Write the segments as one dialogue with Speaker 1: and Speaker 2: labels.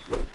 Speaker 1: Hup.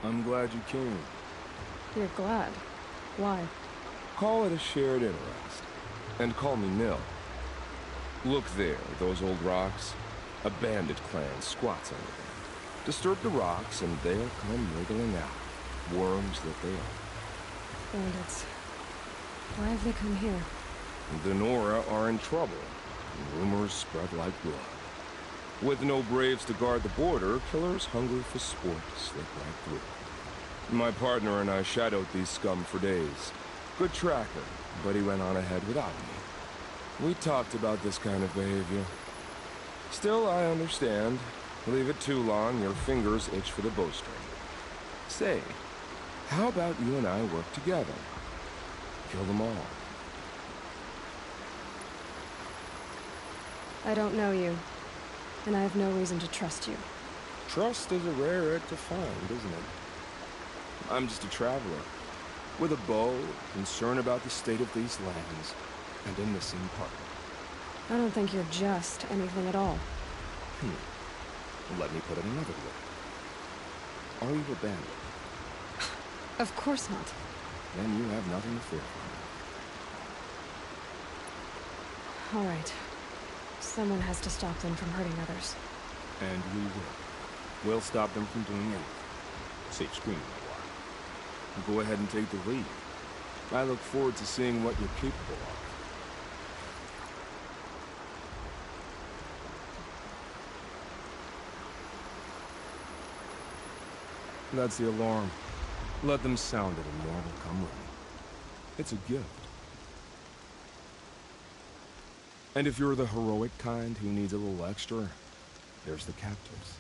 Speaker 1: I'm glad you came.
Speaker 2: You're glad. Why?
Speaker 1: Call it a shared interest. And call me Nil. Look there, those old rocks. A bandit clan squats under them. Disturb the rocks and they'll come wriggling out. Worms that they are.
Speaker 2: Bandits. Why have they come here?
Speaker 1: The Nora are in trouble. Rumors spread like blood. With no braves to guard the border, killers hungry for sport slip right through. My partner and I shadowed these scum for days. Good tracker, but he went on ahead without me. We talked about this kind of behavior. Still, I understand. Leave it too long, your fingers itch for the bowstring. Say, how about you and I work together? Kill them all.
Speaker 2: I don't know you, and I have no reason to trust you.
Speaker 1: Trust is a rare egg to find, isn't it? I'm just a traveler, with a bow, concerned about the state of these lands, and a missing partner.
Speaker 2: I don't think you're just anything at all.
Speaker 1: Let me put it another way. Are you a bandit?
Speaker 2: Of course not.
Speaker 1: Then you have nothing to fear from me.
Speaker 2: All right. Someone has to stop them from hurting others.
Speaker 1: And we will. We'll stop them from doing anything. Save screaming a while. Go ahead and take the lead. I look forward to seeing what you're capable of. That's the alarm. Let them sound it and more will come running. It's a gift. And if you're the heroic kind who needs a little extra, there's the captives.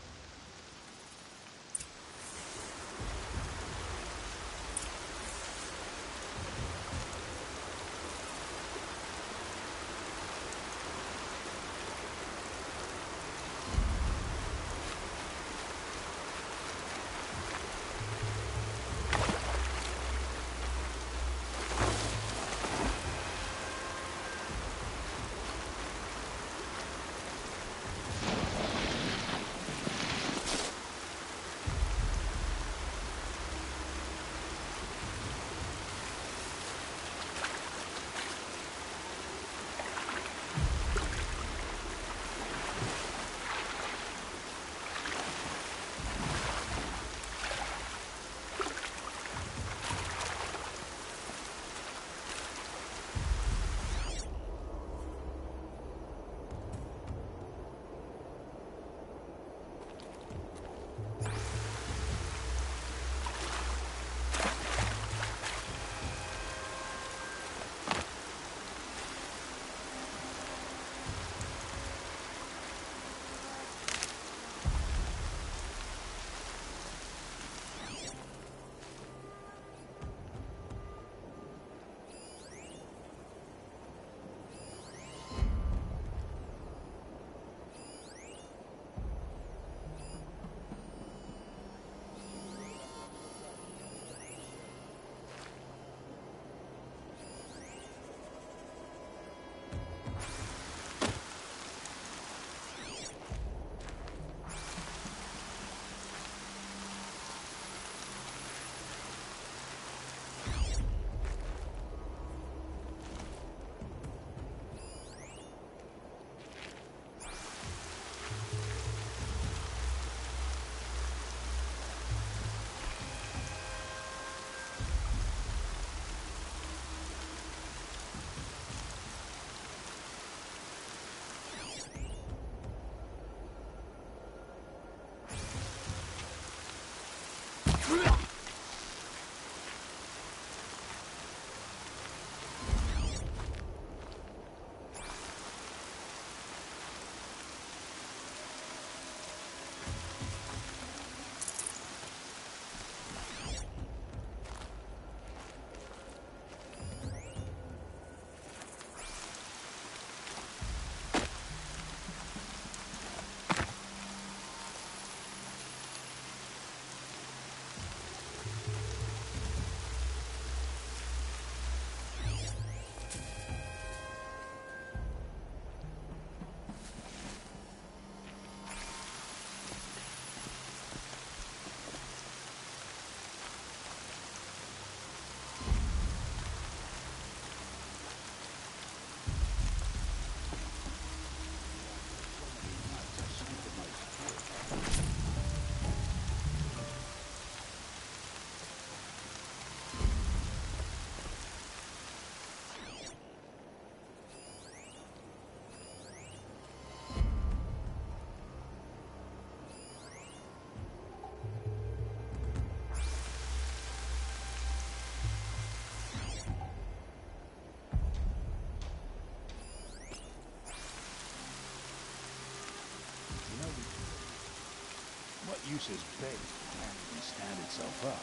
Speaker 3: use as bait can't even stand itself up.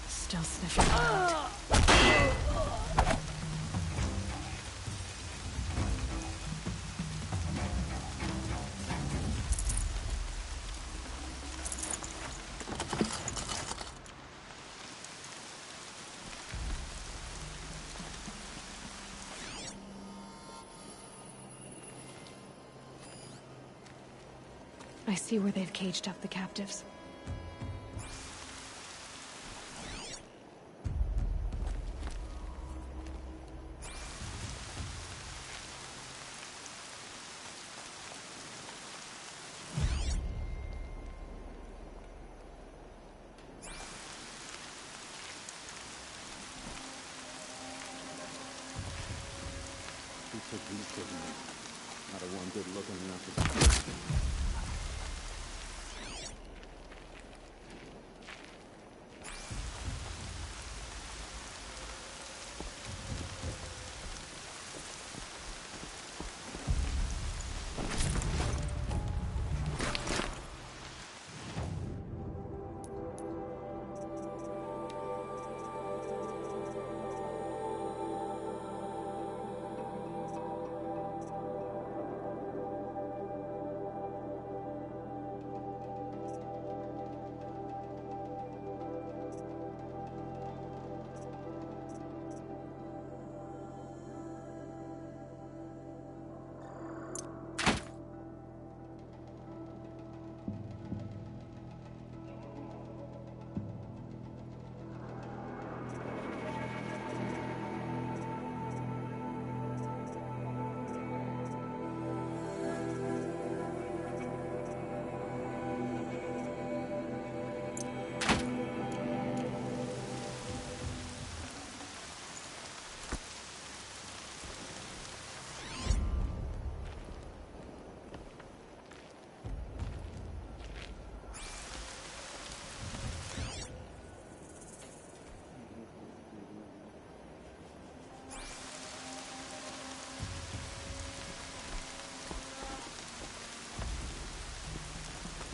Speaker 2: Still sniffing around. I see where they've caged up the captives.
Speaker 4: Who took these prisoners? Not a one good looking enough to...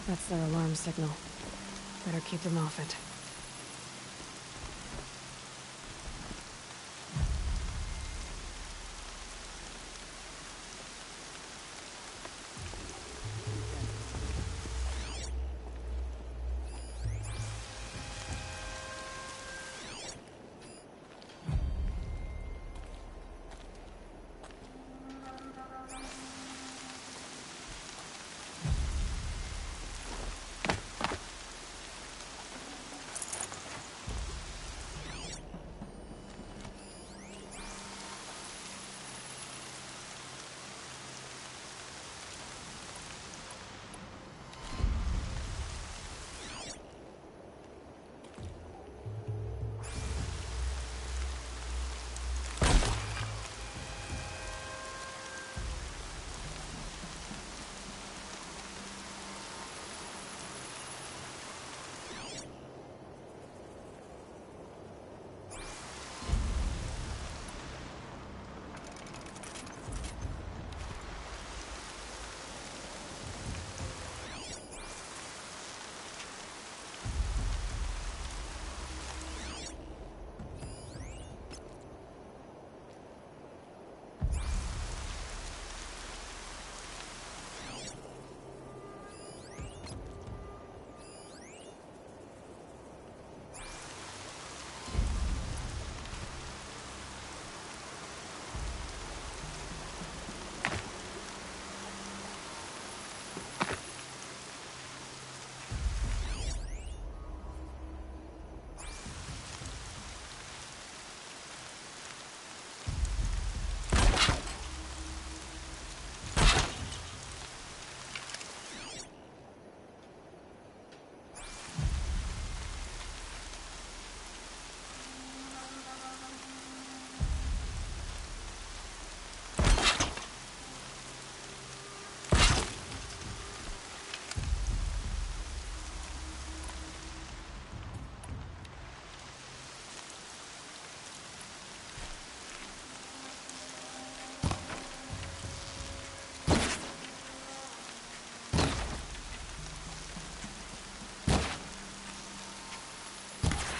Speaker 4: That's their alarm signal. Better keep them off it.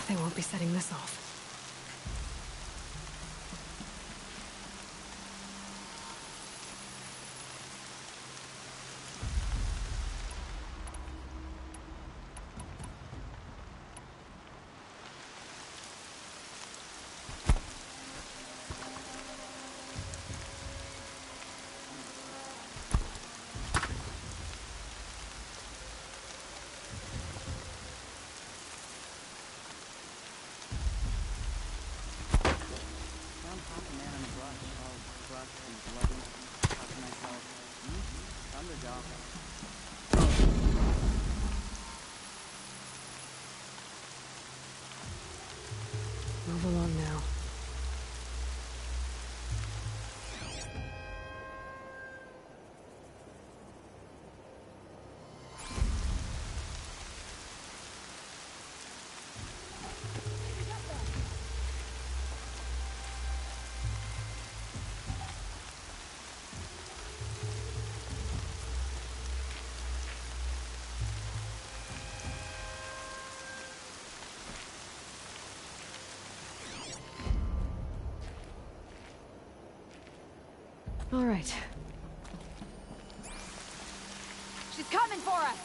Speaker 2: They won't be setting this off. Move along now. All right.
Speaker 5: She's coming for us!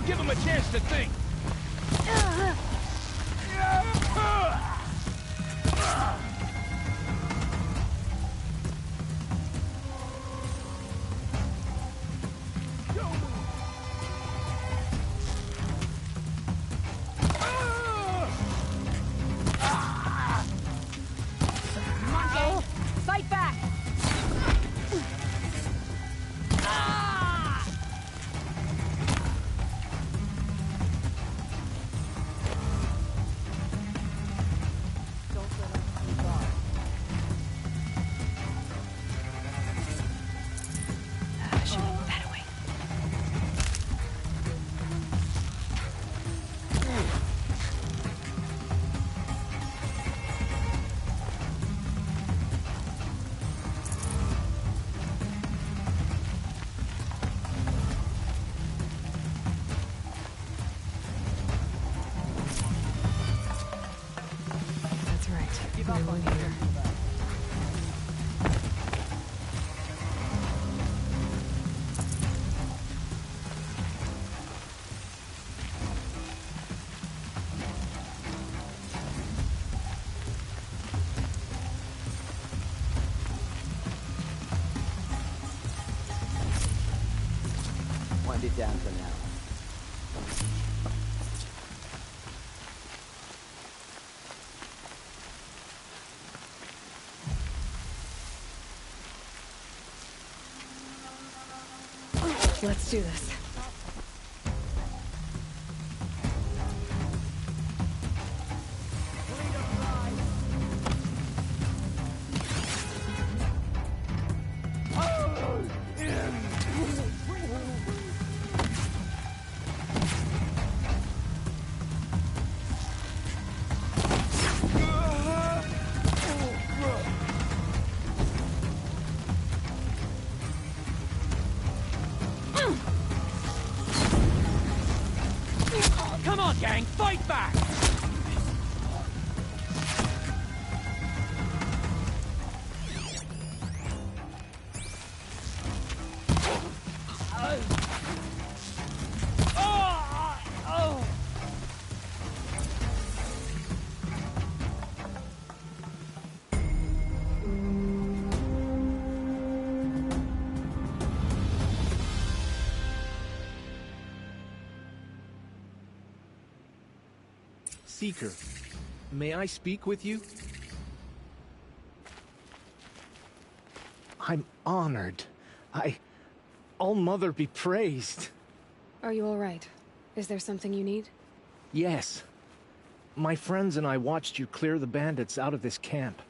Speaker 3: Give him a chance to think.
Speaker 5: Fight back!
Speaker 2: That's right. Give up on here.
Speaker 6: Wind it down for now.
Speaker 2: Let's do this.
Speaker 3: Come on, gang, fight back!
Speaker 7: seeker. May I speak with you? I'm honored. All-Mother be praised.
Speaker 2: Are you all right? Is there something you need?
Speaker 7: Yes. My friends and I watched you clear the bandits out of this camp.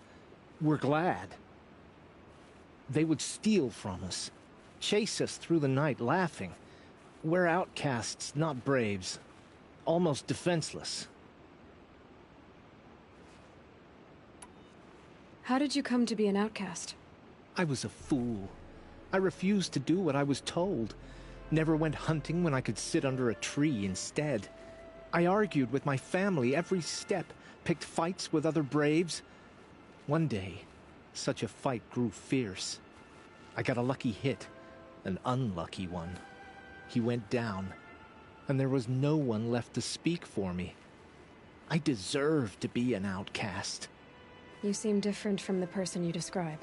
Speaker 7: We're glad. They would steal from us, chase us through the night laughing. We're outcasts, not braves. Almost defenseless.
Speaker 2: How did you come to be an outcast?
Speaker 7: I was a fool. I refused to do what I was told. Never went hunting when I could sit under a tree instead. I argued with my family every step, picked fights with other braves. One day, such a fight grew fierce. I got a lucky hit, an unlucky one. He went down, and there was no one left to speak for me. I deserved to be an outcast.
Speaker 2: You seem different from the person you describe.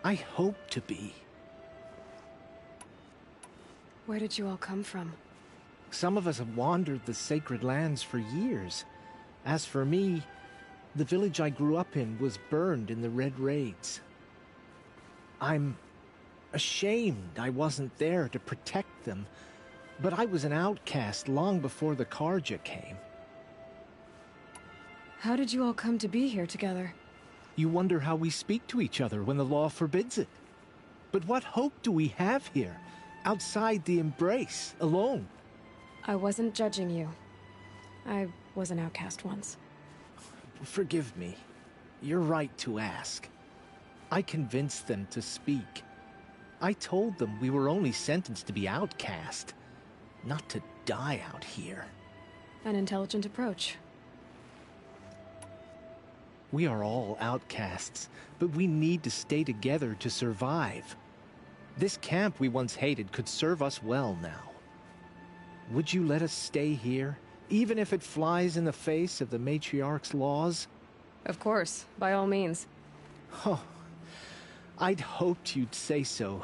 Speaker 7: I hope to be.
Speaker 2: Where did you all come from?
Speaker 7: Some of us have wandered the sacred lands for years. As for me, the village I grew up in was burned in the Red Raids. I'm ashamed I wasn't there to protect them, but I was an outcast long before the Karja came.
Speaker 2: How did you all come to be here together?
Speaker 7: You wonder how we speak to each other when the law forbids it. But what hope do we have here, outside the embrace, alone?
Speaker 2: I wasn't judging you. I was an outcast once.
Speaker 7: Forgive me. You're right to ask. I convinced them to speak. I told them we were only sentenced to be outcast, not to die out here.
Speaker 2: An intelligent approach.
Speaker 7: We are all outcasts, but we need to stay together to survive. This camp we once hated could serve us well now. Would you let us stay here, even if it flies in the face of the matriarch's laws?
Speaker 2: Of course, by all means.
Speaker 7: Oh, I'd hoped you'd say so.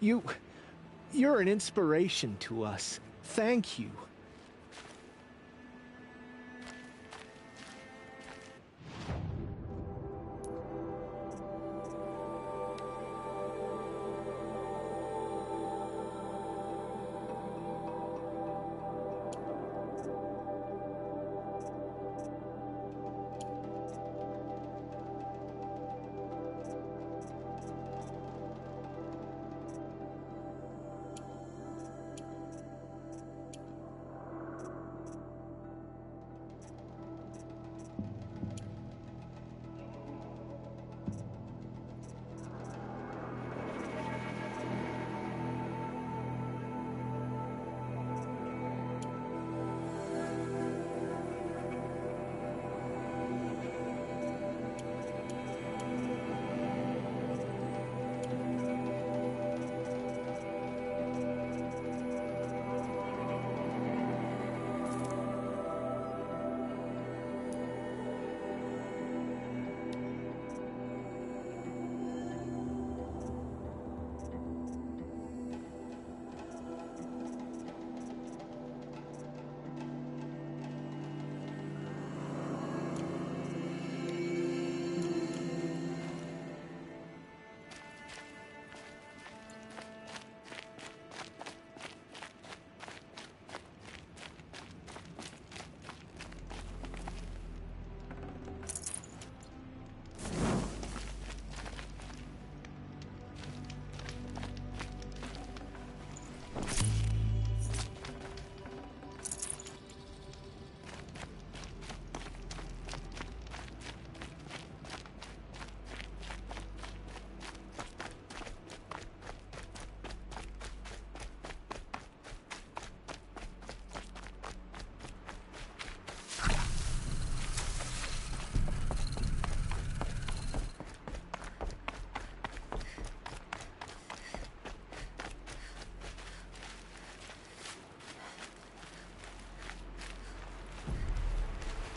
Speaker 7: You're an inspiration to us. Thank you.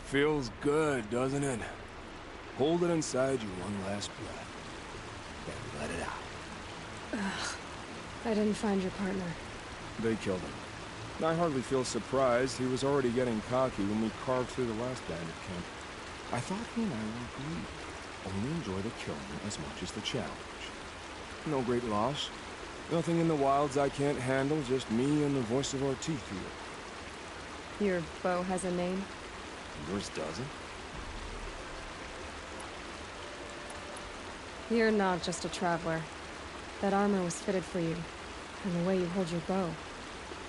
Speaker 1: Feels good, doesn't it? Hold it inside you one last breath. Then let it out.
Speaker 2: I didn't find your partner.
Speaker 1: They killed him. I hardly feel surprised. He was already getting cocky when we carved through the last bandit camp. I thought he and I were agreed. Only enjoy the killing as much as the challenge. No great loss. Nothing in the wilds I can't handle, just me and the voice of our teeth here.
Speaker 2: Your bow has a name?
Speaker 1: Yours doesn't?
Speaker 2: You're not just a traveler. That armor was fitted for you, and the way you hold your bow.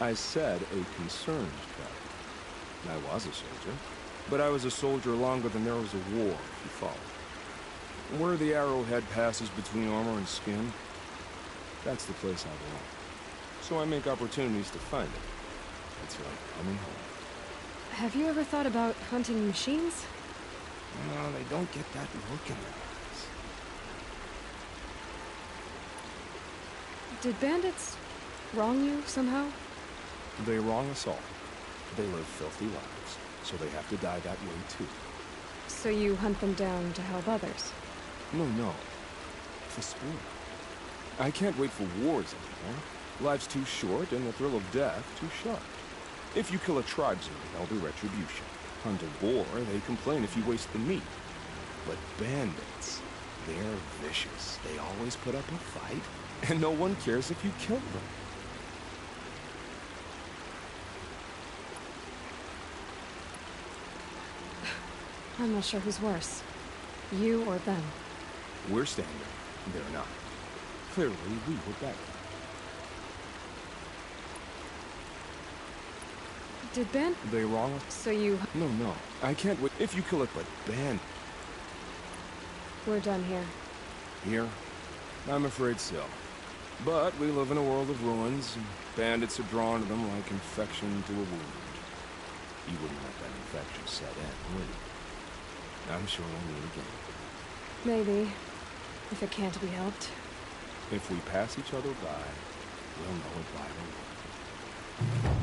Speaker 1: I said a concerned traveler. I was a soldier, but I was a soldier longer than there was a war, if you follow. Where the arrowhead passes between armor and skin, that's the place I belong. So I make opportunities to find it. It's like coming home.
Speaker 2: Have you ever thought about hunting machines?
Speaker 1: No, they don't get that look in their eyes.
Speaker 2: Did bandits wrong you somehow?
Speaker 1: They wrong us all. They live filthy lives, so they have to die that way too.
Speaker 2: So you hunt them down to help others?
Speaker 1: No. For sport. I can't wait for wars anymore. Life's too short and the thrill of death too sharp. If you kill a tribesman, there'll be retribution. Hunt a boar, they complain if you waste the meat. But bandits, they're vicious. They always put up a fight, and no one cares if you kill them.
Speaker 2: I'm not sure who's worse. You or them.
Speaker 1: We're standing. They're not. Clearly, we were better.
Speaker 2: Did Ben?
Speaker 1: They wrong us?
Speaker 2: So you...
Speaker 1: No. I can't wait. If you kill it, but Ben...
Speaker 2: We're done here.
Speaker 1: Here? I'm afraid so. But we live in a world of ruins, and bandits are drawn to them like infection to a wound. You wouldn't let that infection set in, would you? I'm sure we'll meet again.
Speaker 2: Maybe. If it can't be helped.
Speaker 1: If we pass each other by, we'll know it by the look.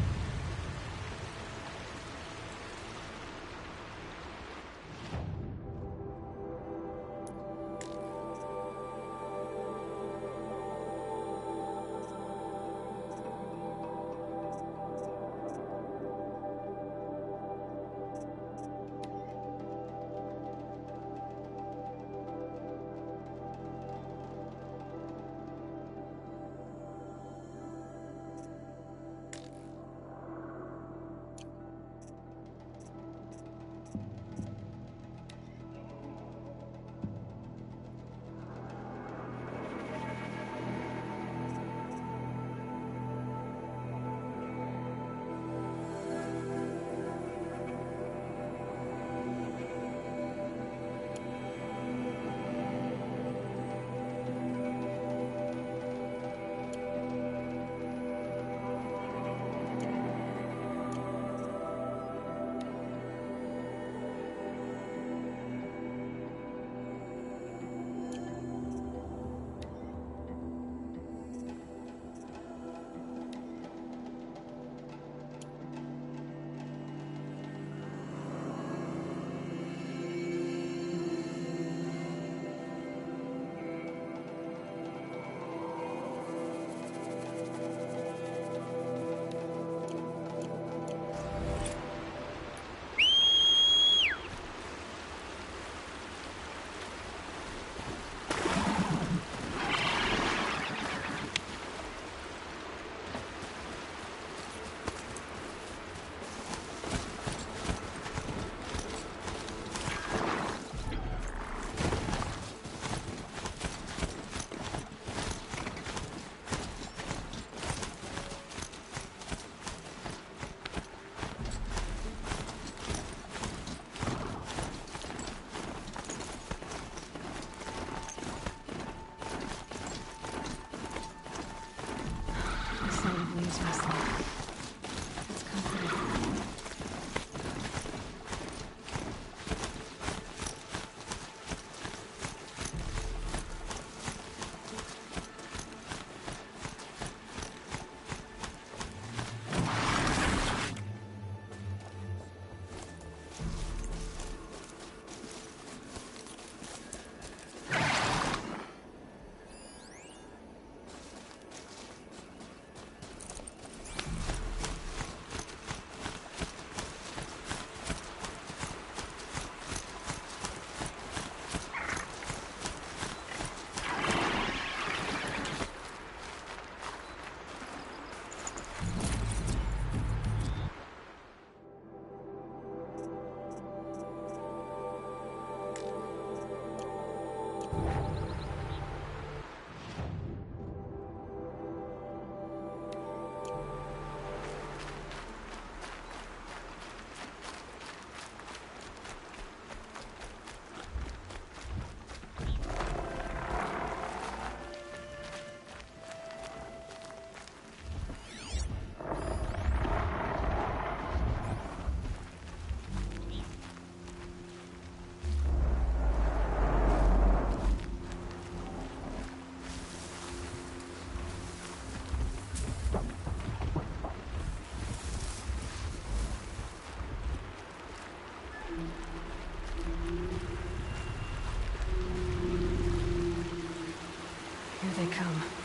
Speaker 2: come.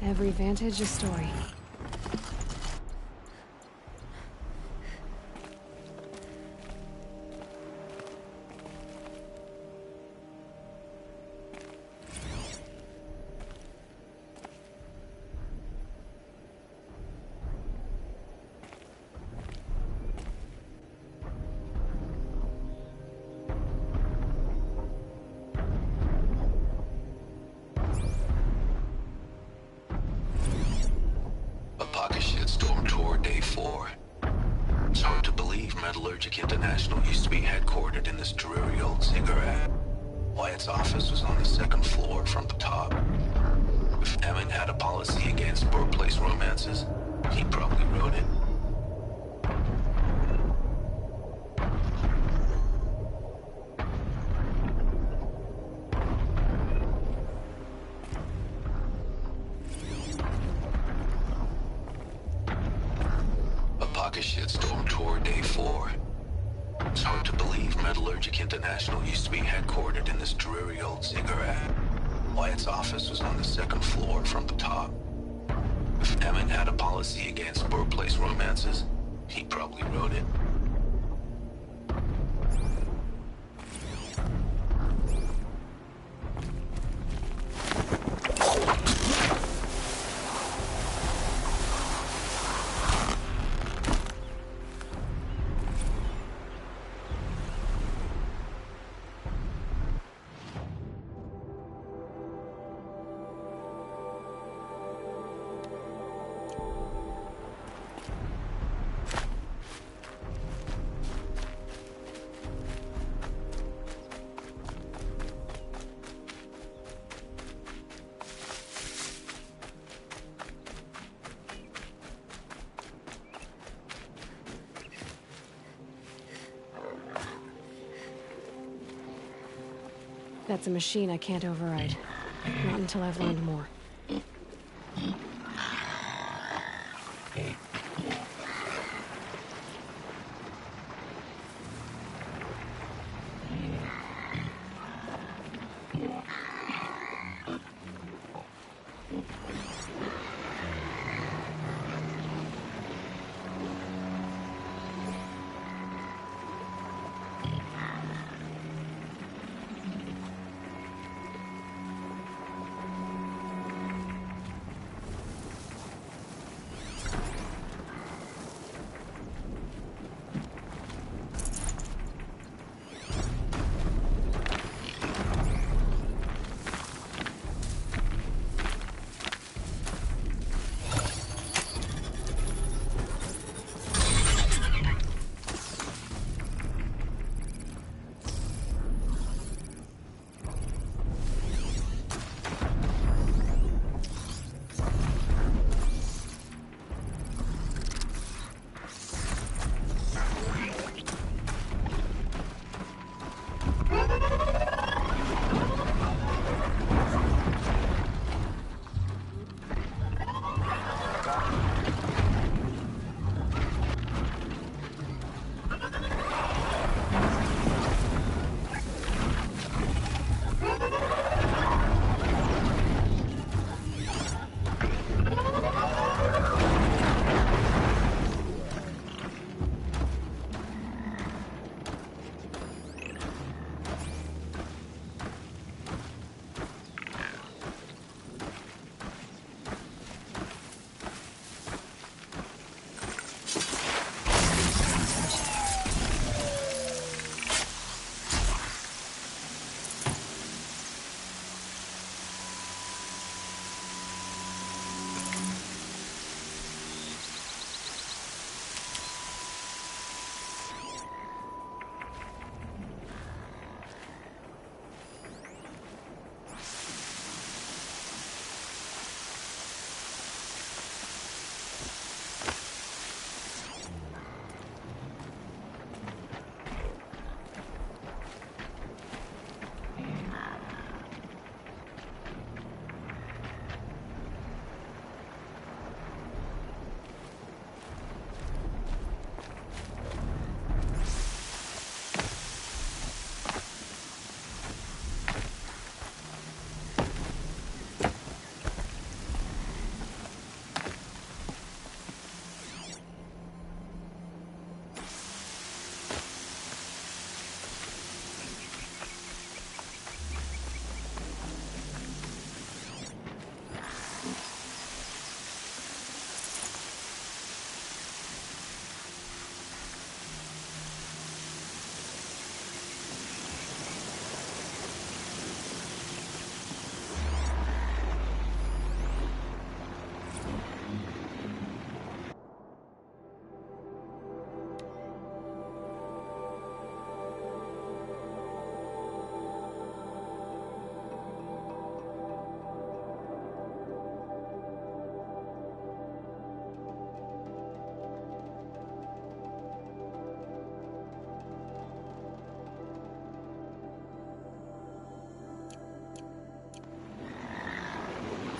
Speaker 2: Every vantage a story.
Speaker 8: International used to be headquartered in this dreary old cigarette. Wyatt's office was on the second floor from the top. If Emmett had a policy against workplace romances, he probably wrote it. A pocket shitstorm tour day 4. It's hard to believe Metallurgic International used to be headquartered in this dreary old cigarette. Wyatt's office was on the second floor from the top. If Emmett had a policy against workplace romances, He probably wrote it.
Speaker 2: That's a machine I can't override. Not until I've learned more.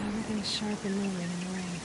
Speaker 2: Everything's sharp and moving in the rain.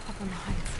Speaker 2: Up on the heights.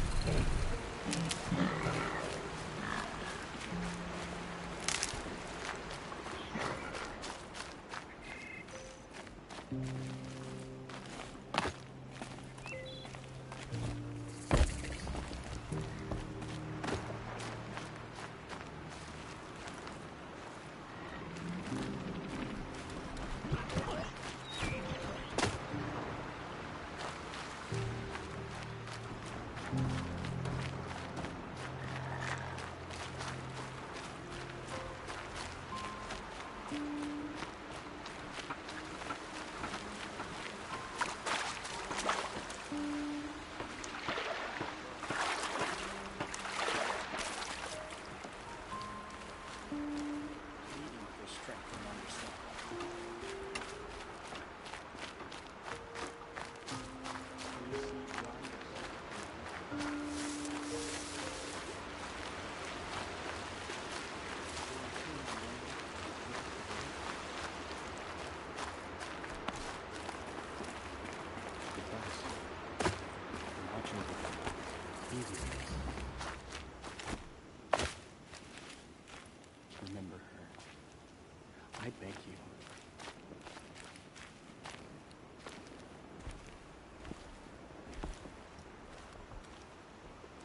Speaker 9: Remember her. I beg you.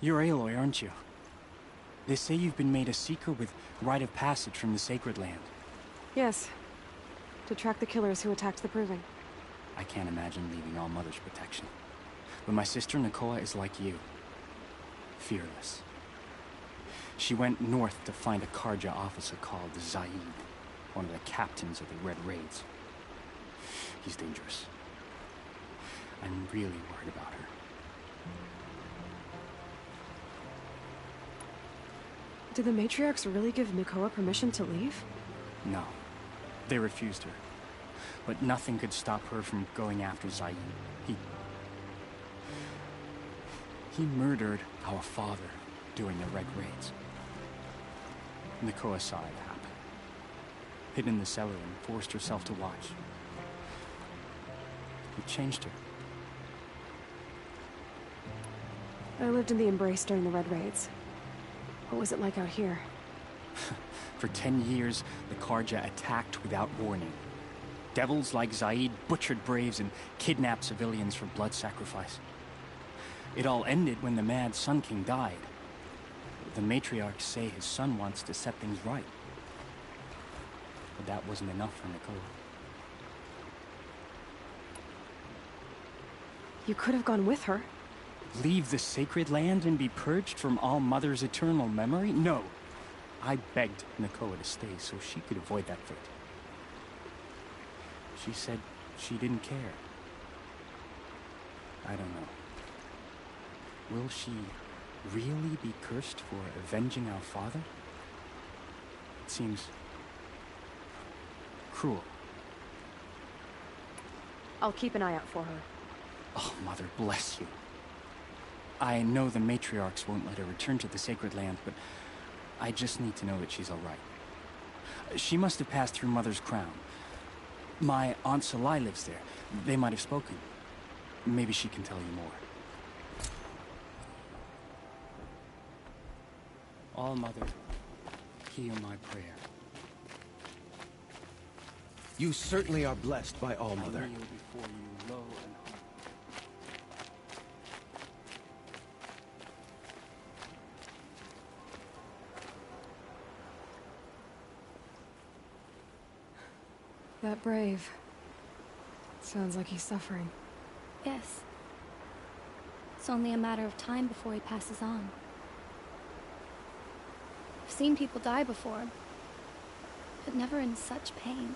Speaker 9: You're Aloy, aren't you? They say you've been made a seeker with rite of passage from the Sacred Land.
Speaker 2: Yes. To track the killers who attacked the Proving.
Speaker 9: I can't imagine leaving All Mother's protection. But my sister Nakoa is like you. Fearless. She went north to find a Karja officer called Zaid, one of the captains of the Red Raids. He's dangerous. I'm really worried about her.
Speaker 2: Did the matriarchs really give Nakoa permission to leave?
Speaker 9: No. They refused her. But nothing could stop her from going after Zaid. He murdered our father during the Red Raids. Nakoa saw it happen. Hid in the cellar and forced herself to watch. It changed her.
Speaker 2: I lived in the Embrace during the Red Raids. What was it like out here?
Speaker 9: For 10 years, the Karja attacked without warning. Devils like Zaid butchered braves and kidnapped civilians for blood sacrifice. It all ended when the mad Sun King died. The matriarchs say his son wants to set things right. But that wasn't enough for Nakoa.
Speaker 2: You could have gone with her.
Speaker 9: Leave the Sacred Land and be purged from All Mother's eternal memory? No. I begged Nakoa to stay so she could avoid that fate. She said she didn't care. I don't know. Will she really be cursed for avenging our father? It seems cruel.
Speaker 2: I'll keep an eye out for her.
Speaker 9: Oh, Mother, bless you. I know the matriarchs won't let her return to the Sacred Land, but I just need to know that she's all right. She must have passed through Mother's crown. My Aunt Salai lives there. They might have spoken. Maybe she can tell you more. All Mother, hear my prayer.
Speaker 10: You certainly are blessed by All Mother.
Speaker 9: I kneel before you low and humble.
Speaker 2: That brave. Sounds like he's suffering.
Speaker 11: Yes. It's only a matter of time before he passes on. I've seen people die before, but never in such pain.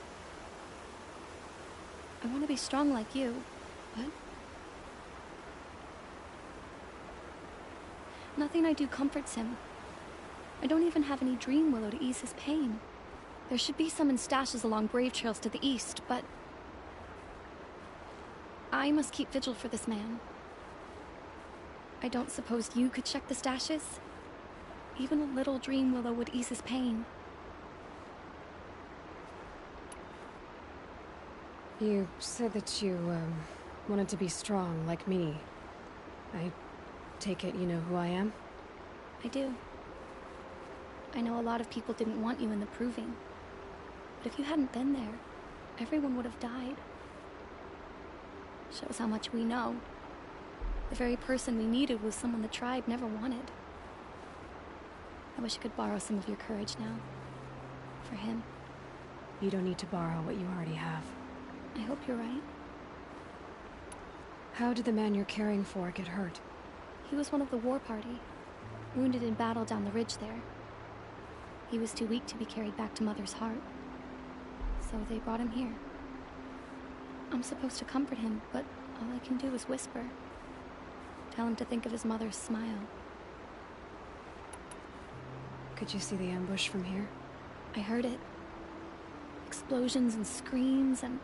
Speaker 11: I want to be strong like you, but nothing I do comforts him. I don't even have any dream willow to ease his pain. There should be some in stashes along brave trails to the east, but I must keep vigil for this man. I don't suppose you could check the stashes? Even a little dream willow would ease his pain.
Speaker 2: You said that you, wanted to be strong like me. I Take it you know who I am?
Speaker 11: I do. I know a lot of people didn't want you in the Proving. But if you hadn't been there, everyone would have died. Shows how much we know. The very person we needed was someone the tribe never wanted. I wish I could borrow some of your courage now. For him.
Speaker 2: You don't need to borrow what you already have.
Speaker 11: I hope you're right.
Speaker 2: How did the man you're caring for get hurt?
Speaker 11: He was one of the war party, wounded in battle down the ridge there. He was too weak to be carried back to Mother's heart. So they brought him here. I'm supposed to comfort him, but all I can do is whisper. Tell him to think of his mother's smile.
Speaker 2: Could you see the ambush from here?
Speaker 11: I heard it. Explosions and screams and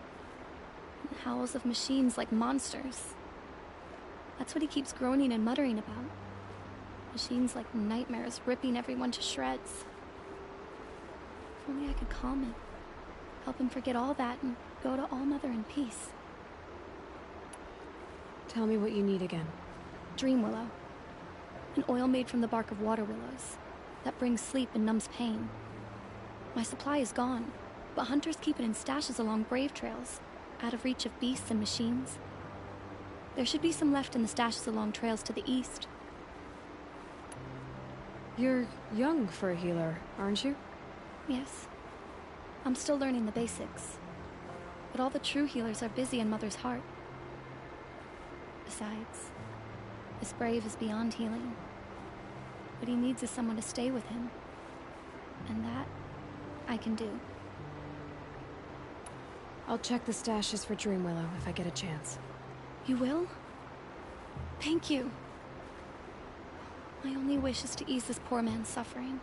Speaker 11: howls of machines like monsters. That's what he keeps groaning and muttering about. Machines like nightmares ripping everyone to shreds. If only I could calm him. Help him forget all that and go to All Mother in peace.
Speaker 2: Tell me what you need again.
Speaker 11: Dream willow. An oil made from the bark of water willows that brings sleep and numbs pain. My supply is gone, but hunters keep it in stashes along brave trails, out of reach of beasts and machines. There should be some left in the stashes along trails to the east.
Speaker 2: You're young for a healer, aren't you?
Speaker 11: Yes. I'm still learning the basics. But all the true healers are busy in Mother's heart. Besides, this brave is beyond healing. What he needs is someone to stay with him. And that, I can do.
Speaker 2: I'll check the stashes for Dream Willow if I get a chance.
Speaker 11: You will? Thank you. My only wish is to ease this poor man's suffering.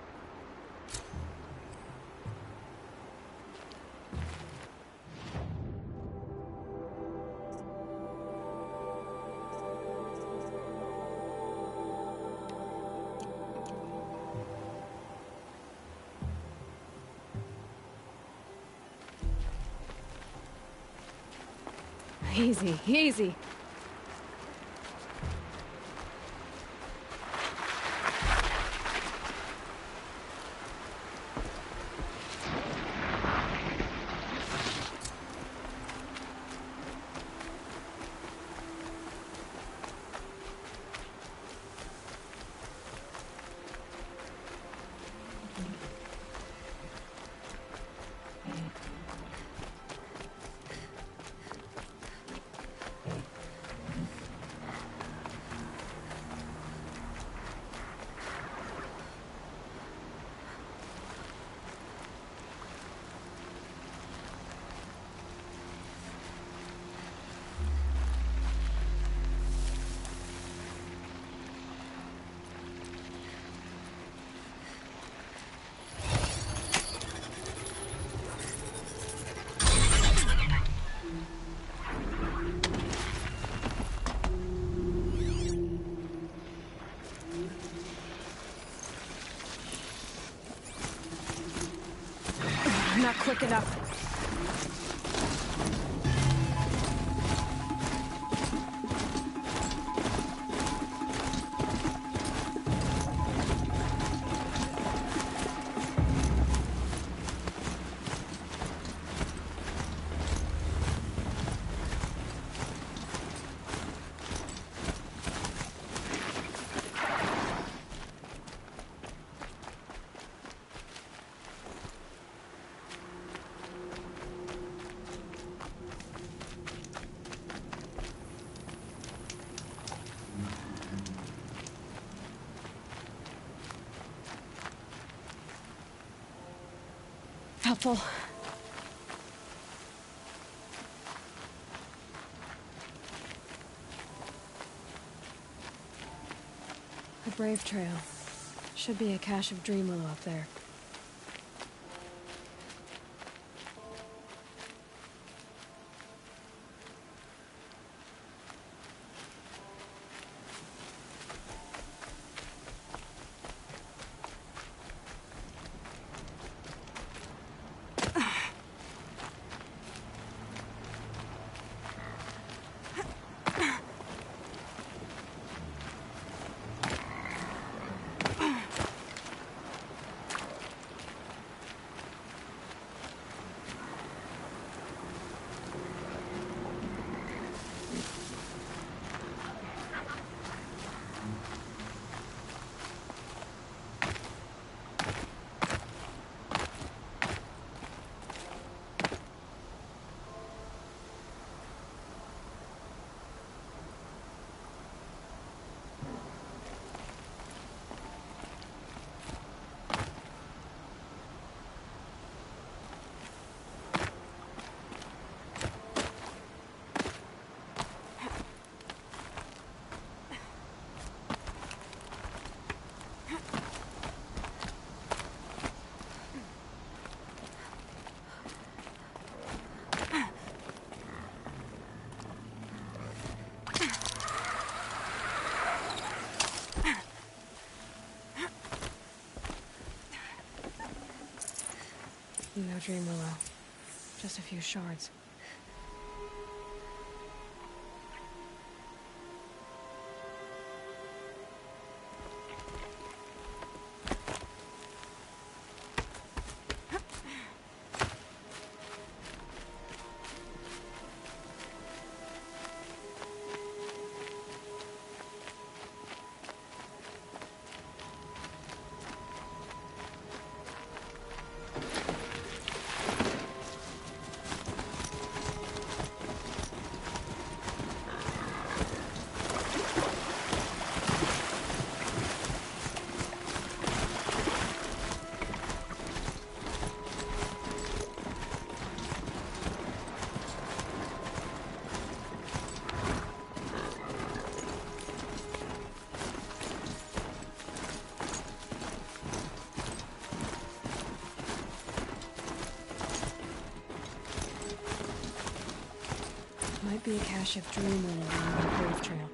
Speaker 2: Easy, easy. Not quick enough. Helpful. The Brave Trail. Should be a cache of Dream Willow up there. No dream willow. Just a few shards. Might be a cache of dream willow along the grave trail.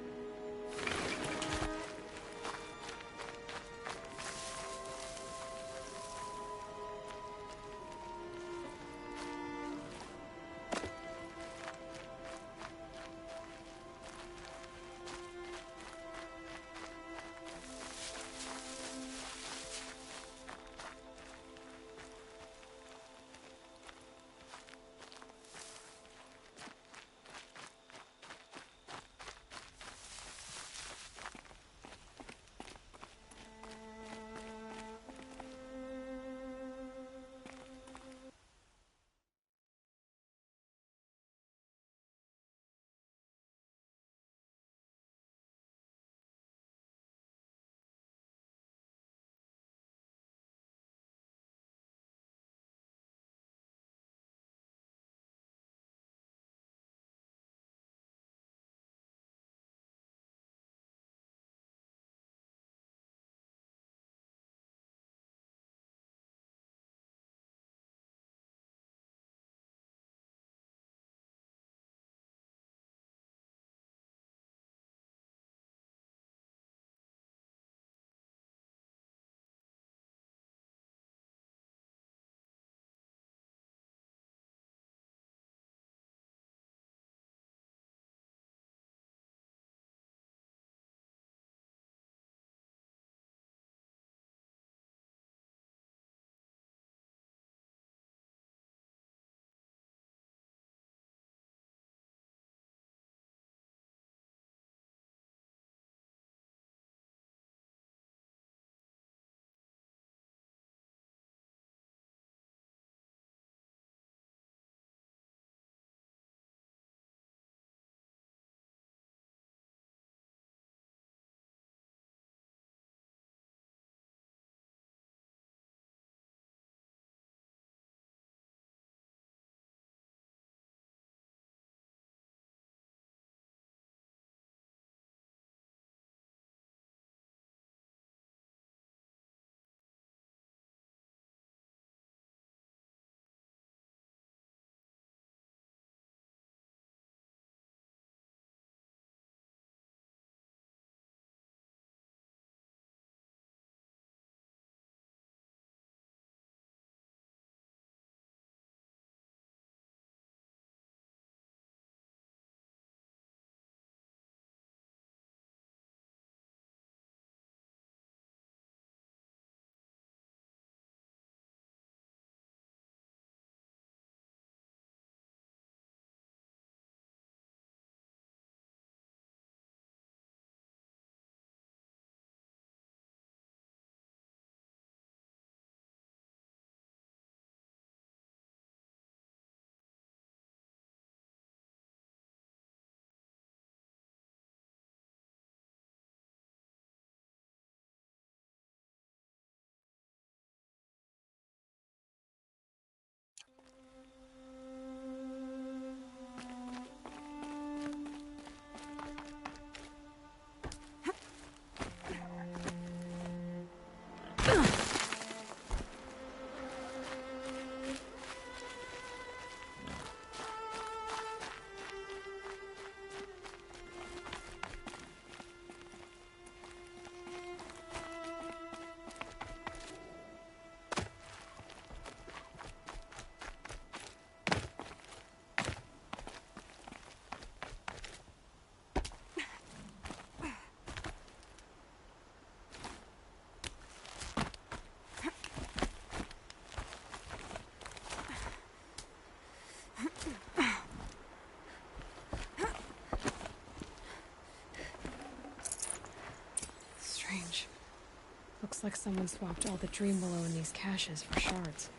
Speaker 2: Looks like someone swapped all the dream willow in these caches for shards.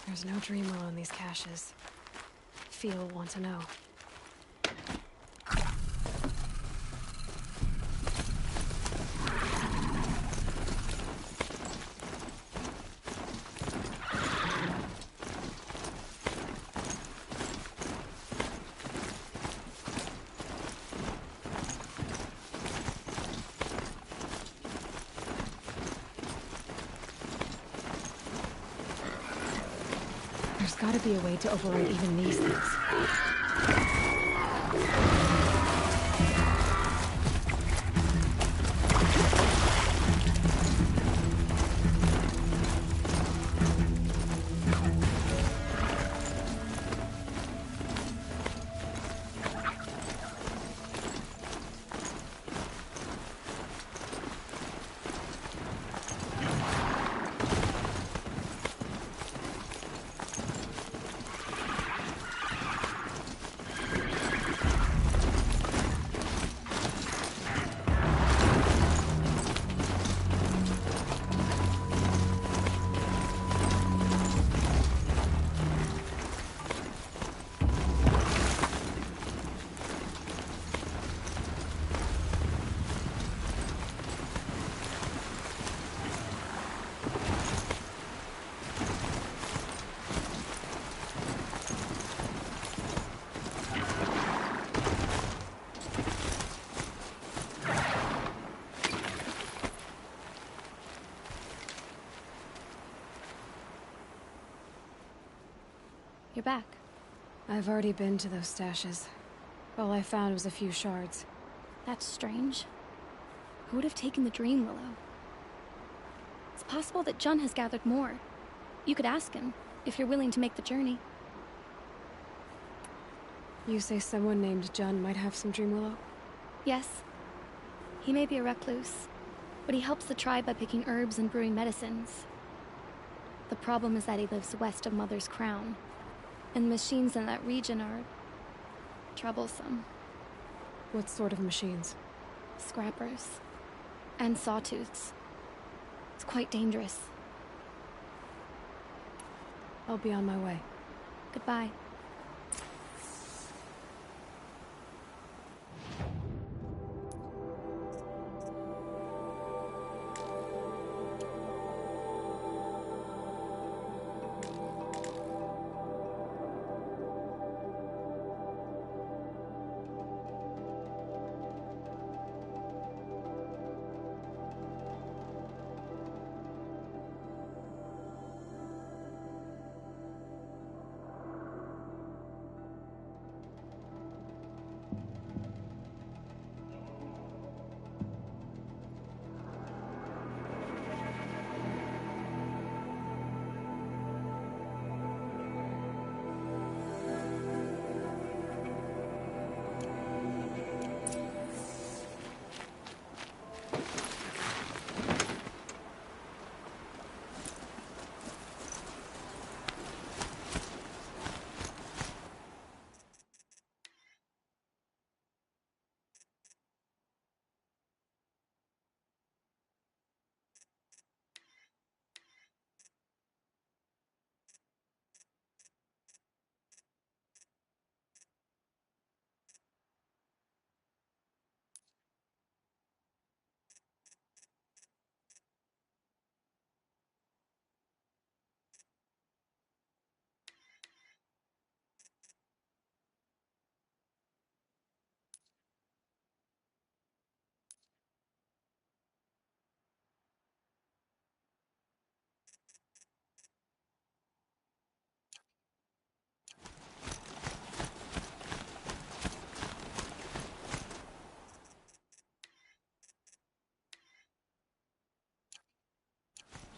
Speaker 2: There's no dream willow in these caches. Feel will want to know. There's gotta be a way to override even these things.
Speaker 11: You're back.
Speaker 2: I've already been to those stashes. All I found was a few shards.
Speaker 11: That's strange. Who would have taken the dream willow? It's possible that Jun has gathered more. You could ask him, if you're willing to make the journey.
Speaker 2: You say someone named Jun might have some dream willow?
Speaker 11: Yes. He may be a recluse, but he helps the tribe by picking herbs and brewing medicines. The problem is that he lives west of Mother's Crown, and the machines in that region are troublesome.
Speaker 2: What sort of machines?
Speaker 11: Scrappers. And sawtooths. It's quite dangerous.
Speaker 2: I'll be on my way.
Speaker 11: Goodbye.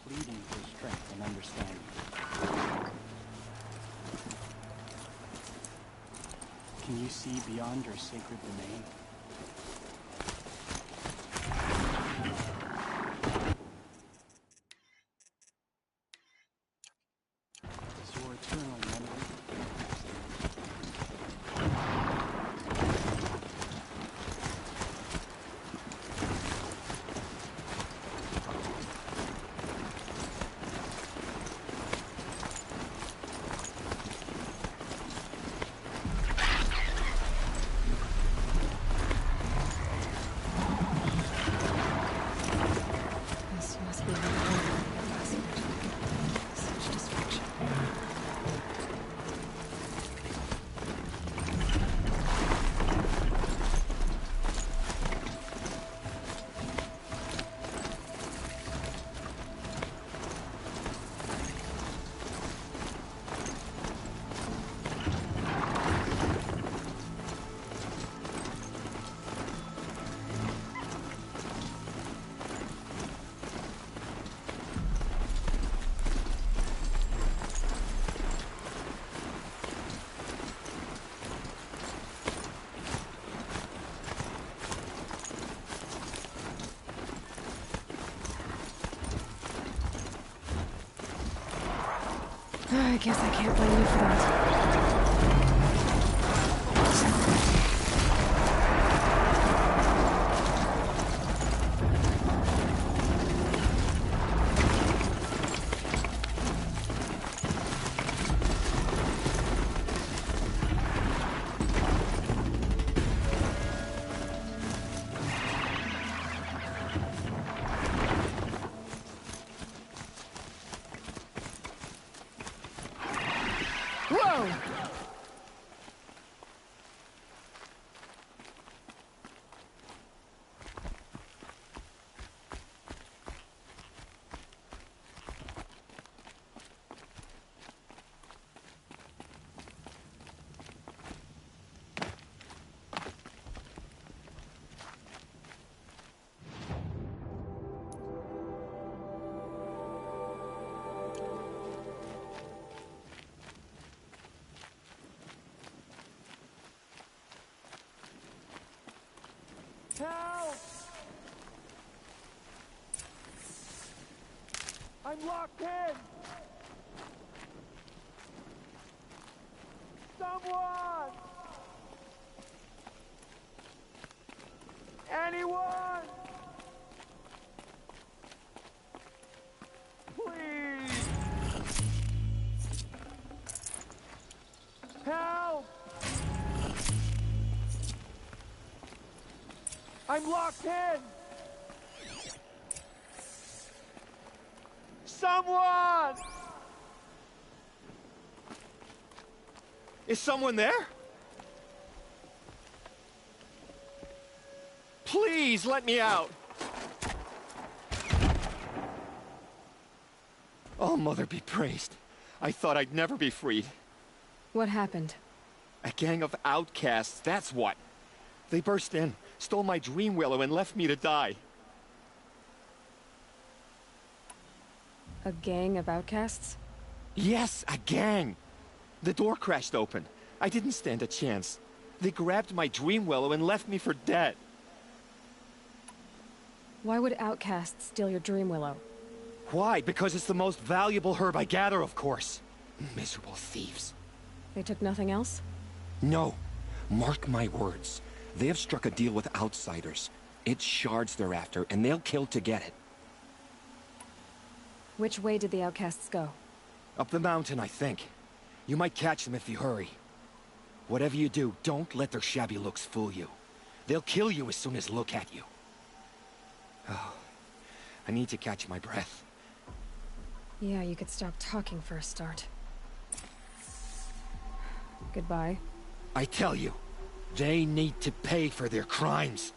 Speaker 9: Pleading for strength and understanding. Can you see beyond your sacred domain? Is your eternal memory?
Speaker 2: I guess I can't blame you for that. Whoa!
Speaker 3: Help! I'm locked in! Someone! Anyone! Please! Help! I'm locked in! Someone!
Speaker 10: Is someone there? Please let me out. Oh, Mother be praised. I thought I'd never be freed.
Speaker 2: What happened?
Speaker 10: A gang of outcasts, that's what. They burst in, stole my dream willow, and left me to die.
Speaker 2: A gang of outcasts?
Speaker 10: Yes, a gang. The door crashed open. I didn't stand a chance. They grabbed my dream willow and left me for dead.
Speaker 2: Why would outcasts steal your dream willow?
Speaker 10: Why? Because it's the most valuable herb I gather, of course. Miserable thieves.
Speaker 2: They took nothing else?
Speaker 10: No. Mark my words. They have struck a deal with outsiders. It's shards they're after, and they'll kill to get it.
Speaker 2: Which way did the outcasts go?
Speaker 10: Up the mountain, I think. You might catch them if you hurry. Whatever you do, don't let their shabby looks fool you. They'll kill you as soon as look at you. Oh, I need to catch my breath.
Speaker 2: Yeah, you could stop talking for a start. Goodbye.
Speaker 10: I tell you, they need to pay for their crimes.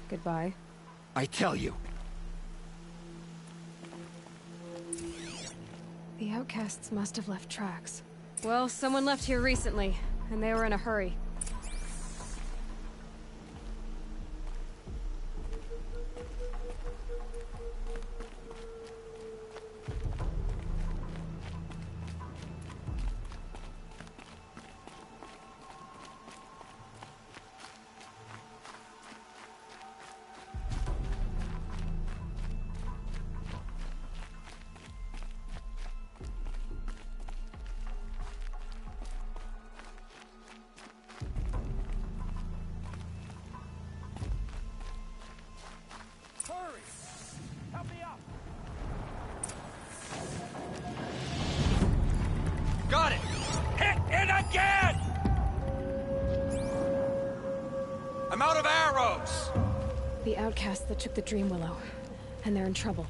Speaker 2: Goodbye.
Speaker 10: I tell you.
Speaker 2: The outcasts must have left tracks. Well, someone left here recently, and they were in a hurry.
Speaker 3: Hurry! Help me up!
Speaker 10: Got it!
Speaker 3: Hit it again!
Speaker 10: I'm out of arrows!
Speaker 2: The outcasts that took the dream willow, and they're in trouble.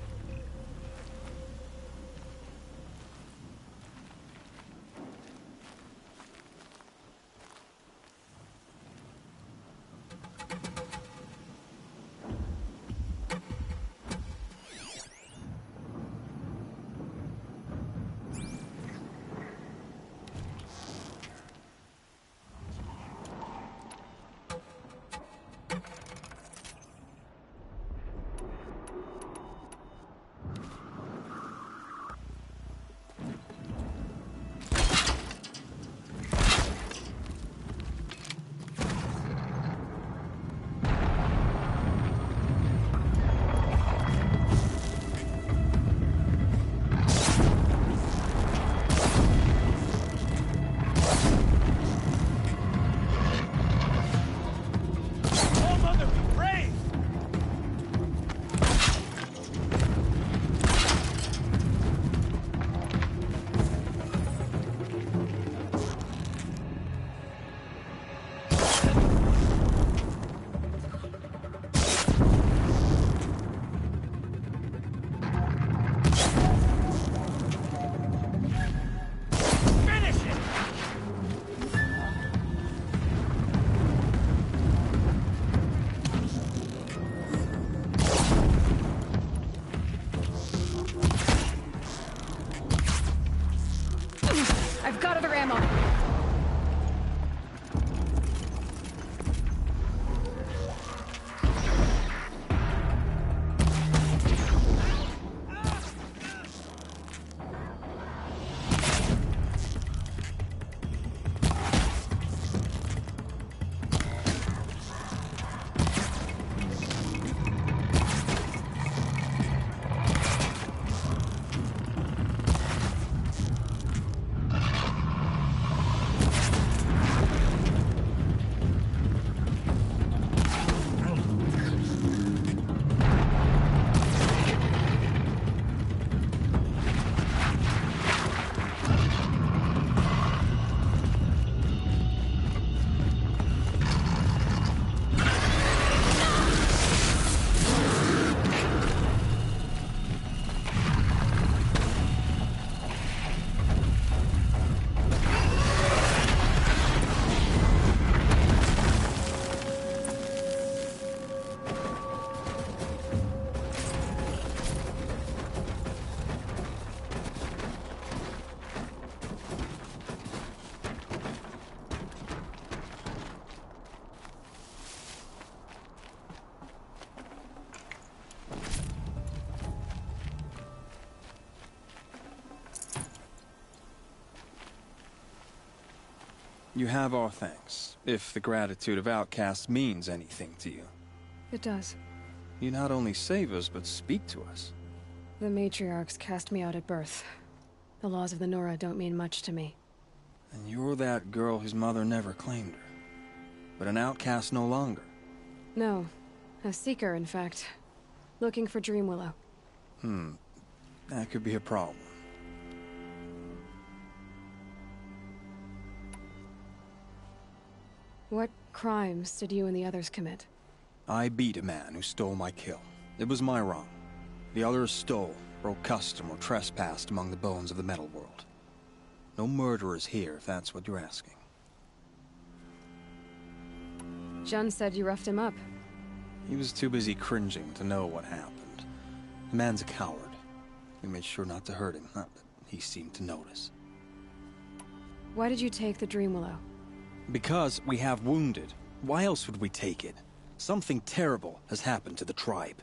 Speaker 12: You have our thanks, if the gratitude of outcasts means anything to you.
Speaker 2: It does.
Speaker 12: You not only save us, but speak to us.
Speaker 2: The matriarchs cast me out at birth. The laws of the Nora don't mean much to me.
Speaker 12: And you're that girl whose mother never claimed her. But an outcast no longer.
Speaker 2: No. A seeker, in fact. Looking for Dreamwillow.
Speaker 12: That could be a problem.
Speaker 2: What crimes did you and the others commit?
Speaker 12: I beat a man who stole my kill. It was my wrong. The others stole, broke custom, or trespassed among the bones of the metal world. No murderers here, if that's what you're asking.
Speaker 2: Jun said you roughed him up.
Speaker 12: He was too busy cringing to know what happened. The man's a coward. We made sure not to hurt him, not that he seemed to notice.
Speaker 2: Why did you take the Dreamwillow?
Speaker 12: Because we have wounded. Why else would we take it? Something terrible has happened to the tribe.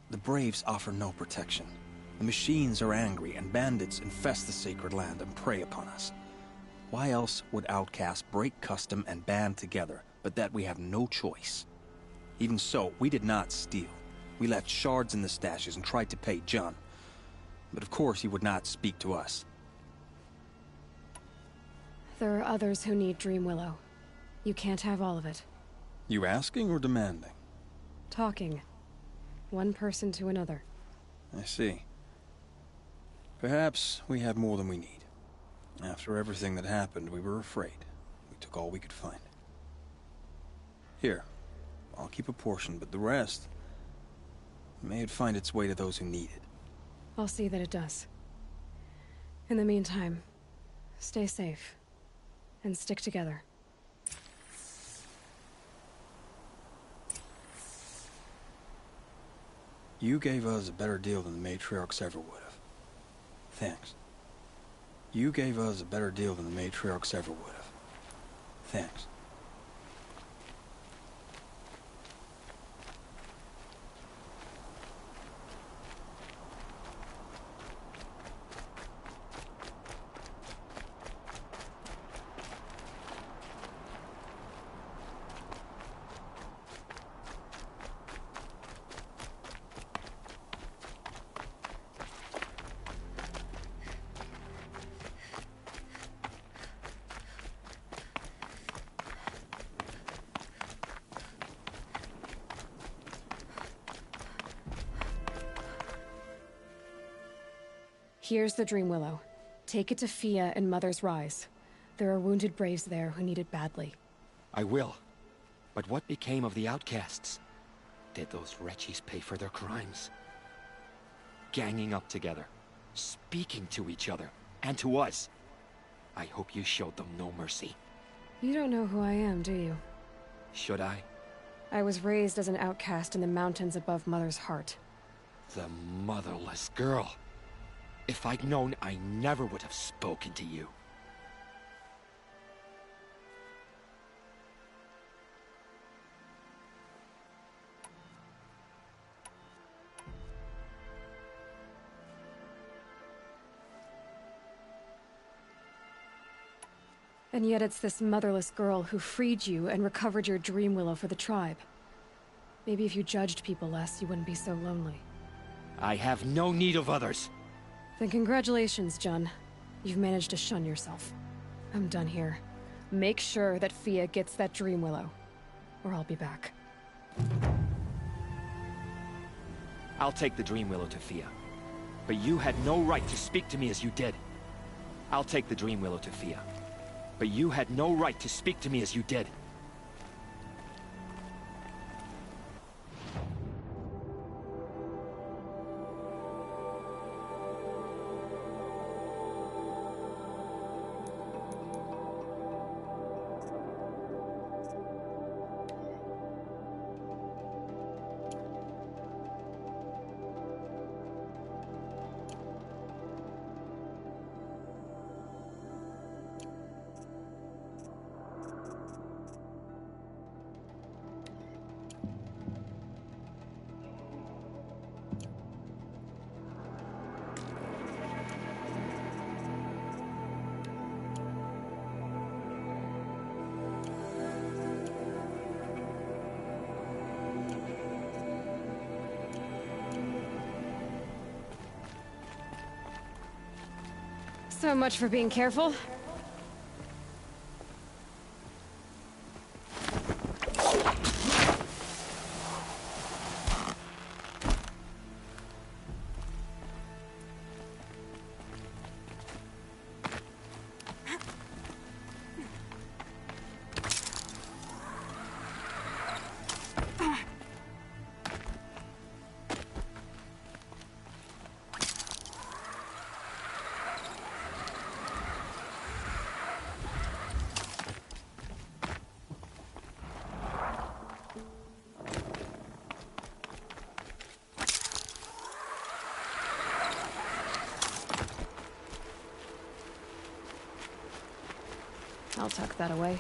Speaker 12: The Braves offer no protection. The machines are angry, and bandits infest the sacred land and prey upon us. Why else would outcasts break custom and band together, but that we have no choice? Even so, we did not steal. We left shards in the stashes and tried to pay Jun. But of course he would not speak to us.
Speaker 2: There are others who need Dreamwillow. You can't have all of it.
Speaker 12: You asking or demanding?
Speaker 2: Talking. One person to another.
Speaker 12: I see. Perhaps we have more than we need. After everything that happened, we were afraid. We took all we could find. Here, I'll keep a portion, but the rest... may it find its way to those who need it.
Speaker 2: I'll see that it does. In the meantime, stay safe. And stick together.
Speaker 12: You gave us a better deal than the matriarchs ever would have. Thanks. You gave us a better deal than the matriarchs ever would have. Thanks.
Speaker 2: Here's the Dreamwillow. Take it to Fia and Mother's Rise. There are wounded Braves there who need it badly.
Speaker 10: I will. But what became of the outcasts? Did those wretches pay for their crimes? Ganging up together, speaking to each other, and to us. I hope you showed them no mercy.
Speaker 2: You don't know who I am, do you?
Speaker 10: Should I?
Speaker 2: I was raised as an outcast in the mountains above Mother's heart.
Speaker 10: The motherless girl. If I'd known, I never would have spoken to you.
Speaker 2: And yet it's this motherless girl who freed you and recovered your Dreamwillow for the tribe. Maybe if you judged people less, you wouldn't be so lonely.
Speaker 10: I have no need of others.
Speaker 2: Then congratulations, Jun. You've managed to shun yourself. I'm done here. Make sure that Fia gets that Dreamwillow, or I'll be back.
Speaker 10: I'll take the Dreamwillow to Fia. But you had no right to speak to me as you did. I'll take the Dreamwillow to Fia. But you had no right to speak to me as you did.
Speaker 2: So much for being careful. I'll tuck that away.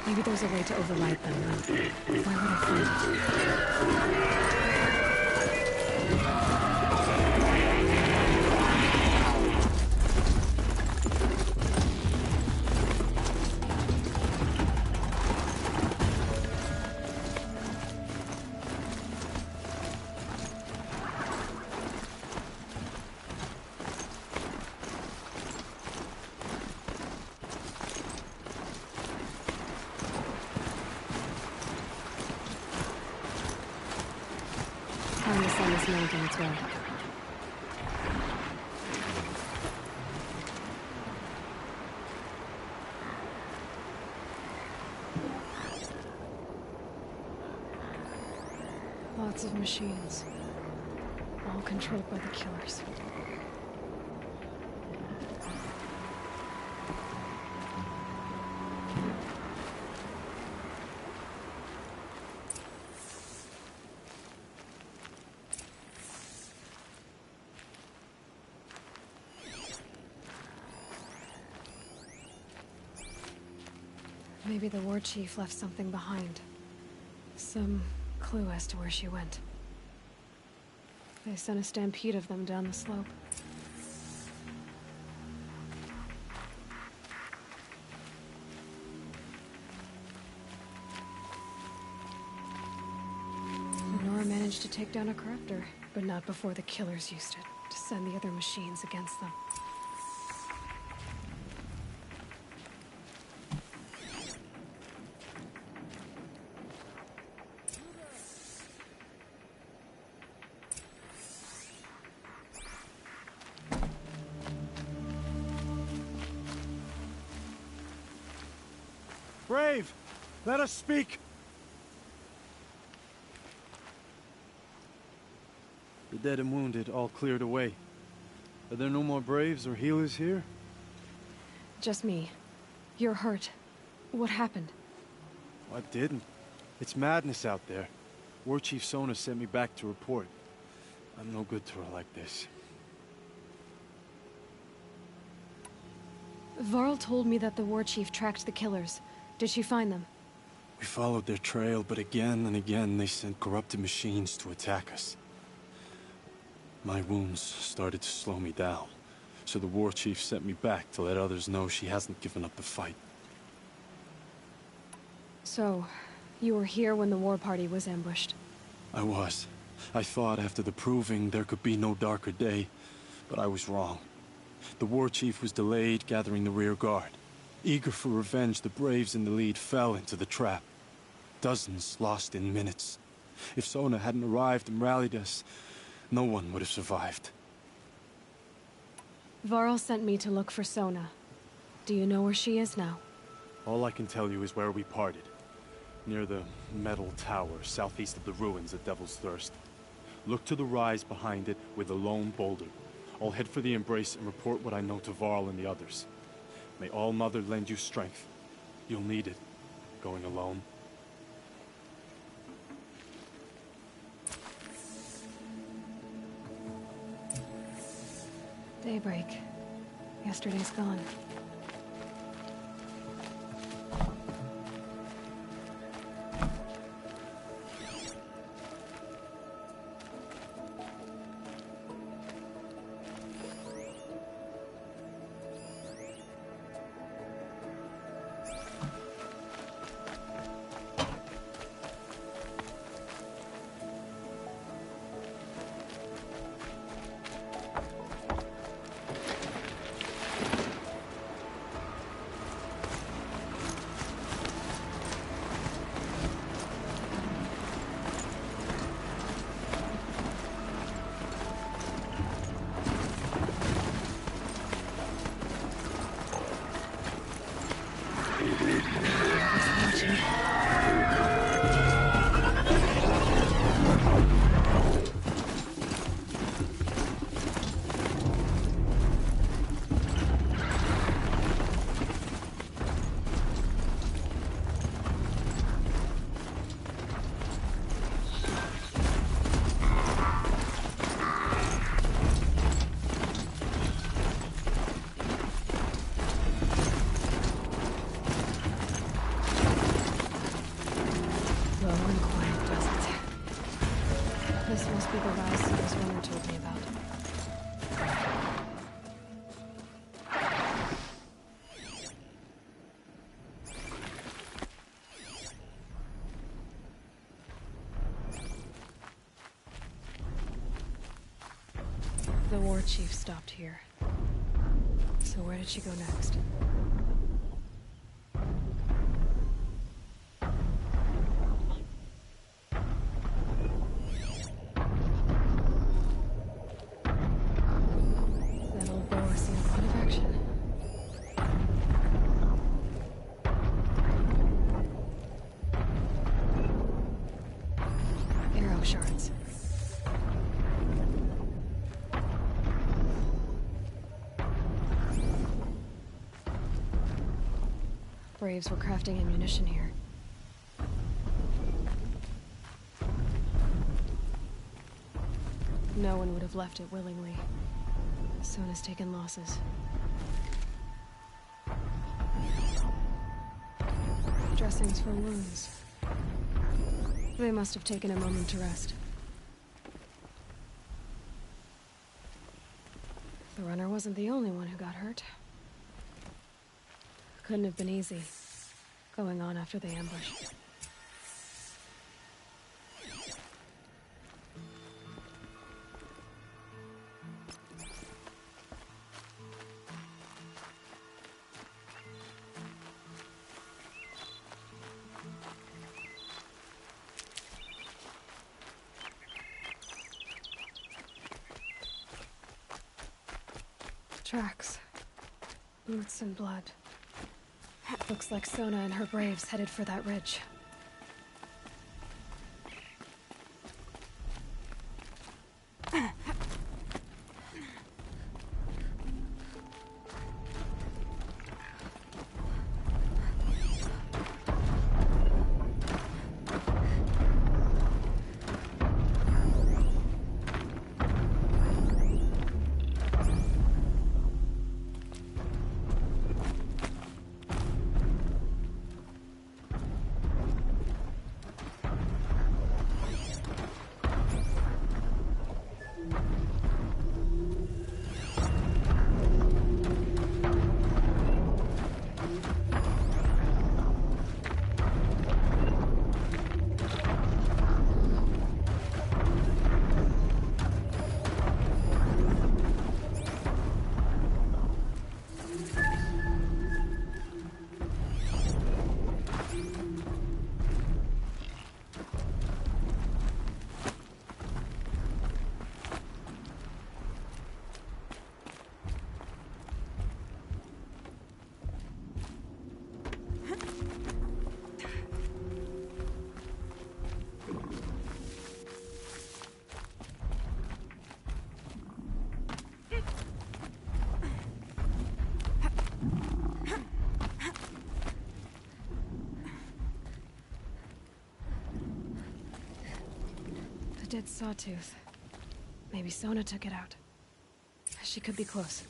Speaker 2: Maybe there's a way to override them. Where would I find it? Time to send this mountain its way. Lots of machines, all controlled by the killers. Maybe the war chief left something behind. Some clue as to where she went. They sent a stampede of them down the slope. Lenora managed to take down a crafter, but not before the killers used it to send the other machines against them.
Speaker 13: Brave! Let us speak! The dead and wounded all cleared away. Are there no more Braves or healers here?
Speaker 2: Just me. You're hurt. What happened?
Speaker 13: I didn't. It's madness out there. War Chief Sona sent me back to report. I'm no good to her like this.
Speaker 2: Varl told me that the war chief tracked the killers. Did she find them?
Speaker 13: We followed their trail, but again and again they sent corrupted machines to attack us. My wounds started to slow me down, so the war chief sent me back to let others know she hasn't given up the fight.
Speaker 2: So, you were here when the war party was ambushed?
Speaker 13: I was. I thought after the proving there could be no darker day, but I was wrong. The war chief was delayed gathering the rear guard. Eager for revenge, the Braves in the lead fell into the trap. Dozens lost in minutes. If Sona hadn't arrived and rallied us, no one would have survived.
Speaker 2: Varl sent me to look for Sona. Do you know where she is now?
Speaker 13: All I can tell you is where we parted. Near the metal tower, southeast of the ruins at Devil's Thirst. Look to the rise behind it with a lone boulder. I'll head for the Embrace and report what I know to Varl and the others. May All Mother lend you strength. You'll need it, going alone.
Speaker 2: Daybreak. Yesterday's gone. The war chief stopped here. So where did she go next? That old boar seen a lot of action. Arrow shards. Braves were crafting ammunition here. No one would have left it willingly. Sona's taken losses. Dressings for wounds. They must have taken a moment to rest. The runner wasn't the only one who got hurt. Couldn't have been easy, going on after the ambush. Tracks. Boots and blood. Looks like Sona and her braves headed for that ridge. A dead sawtooth. Maybe Sona took it out. She could be close.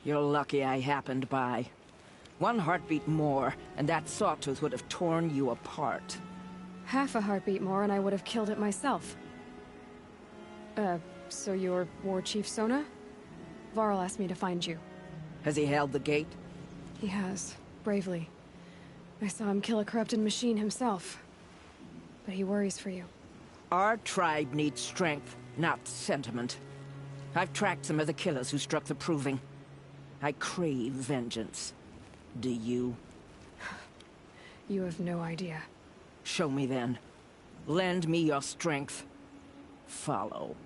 Speaker 14: You're lucky I happened by. One heartbeat more, and that sawtooth would have torn you apart.
Speaker 2: Half a heartbeat more and I would have killed it myself. So you're War Chief Sona? Varl asked me to find you.
Speaker 14: Has he held the gate?
Speaker 2: He has, bravely. I saw him kill a corrupted machine himself. But he worries for you.
Speaker 14: Our tribe needs strength, not sentiment. I've tracked some of the killers who struck the Proving. I crave vengeance. Do you?
Speaker 2: You have no idea.
Speaker 14: Show me then. Lend me your strength. Follow.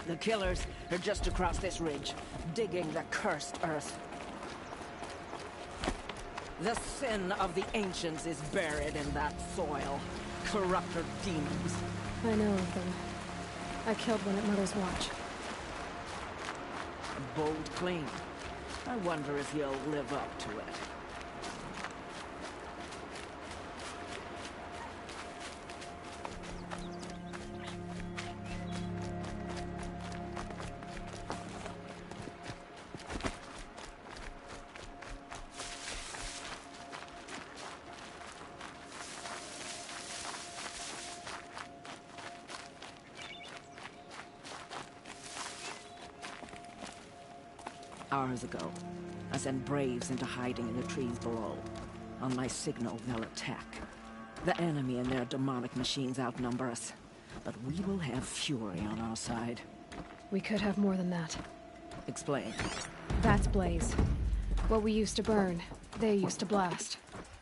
Speaker 14: The killers are just across this ridge, digging the cursed earth. The sin of the ancients is buried in that soil. Corrupter demons.
Speaker 2: I know of them. I killed one at Mother's Watch.
Speaker 14: A bold claim. I wonder if you'll live up to it. Hours ago, I sent Braves into hiding in the trees below. On my signal, they'll attack. The enemy and their demonic machines outnumber us, but we will have fury on our side.
Speaker 2: We could have more than that.
Speaker 14: Explain.
Speaker 2: That's Blaze. What we used to burn, they used to blast.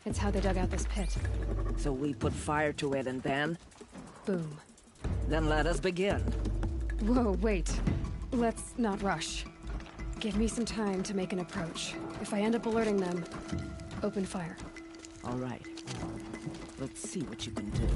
Speaker 2: It's how they dug out this pit.
Speaker 14: So we put fire to it and then?
Speaker 2: Boom.
Speaker 14: Then let us begin.
Speaker 2: Whoa, wait. Let's not rush. Give me some time to make an approach. If I end up alerting them, open fire.
Speaker 14: All right. Let's see what you can do.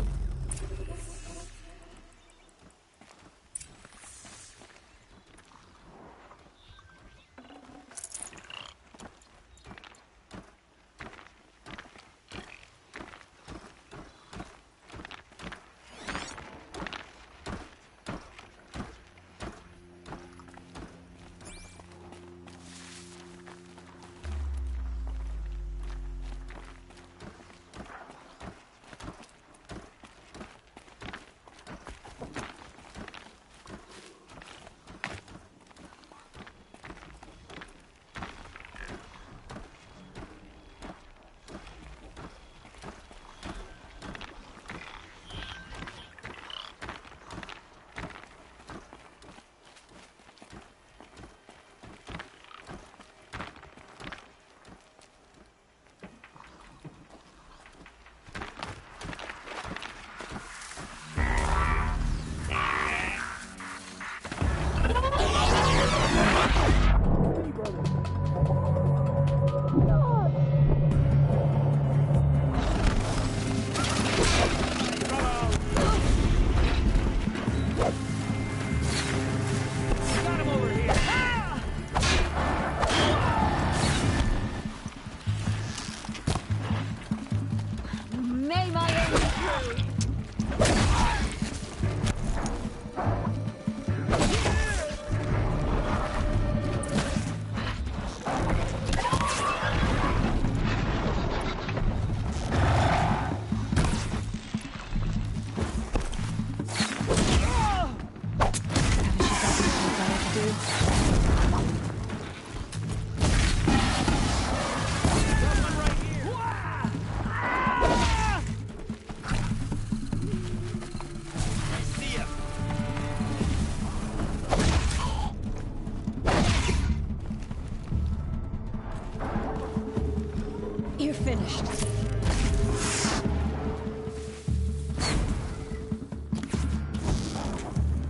Speaker 2: finished.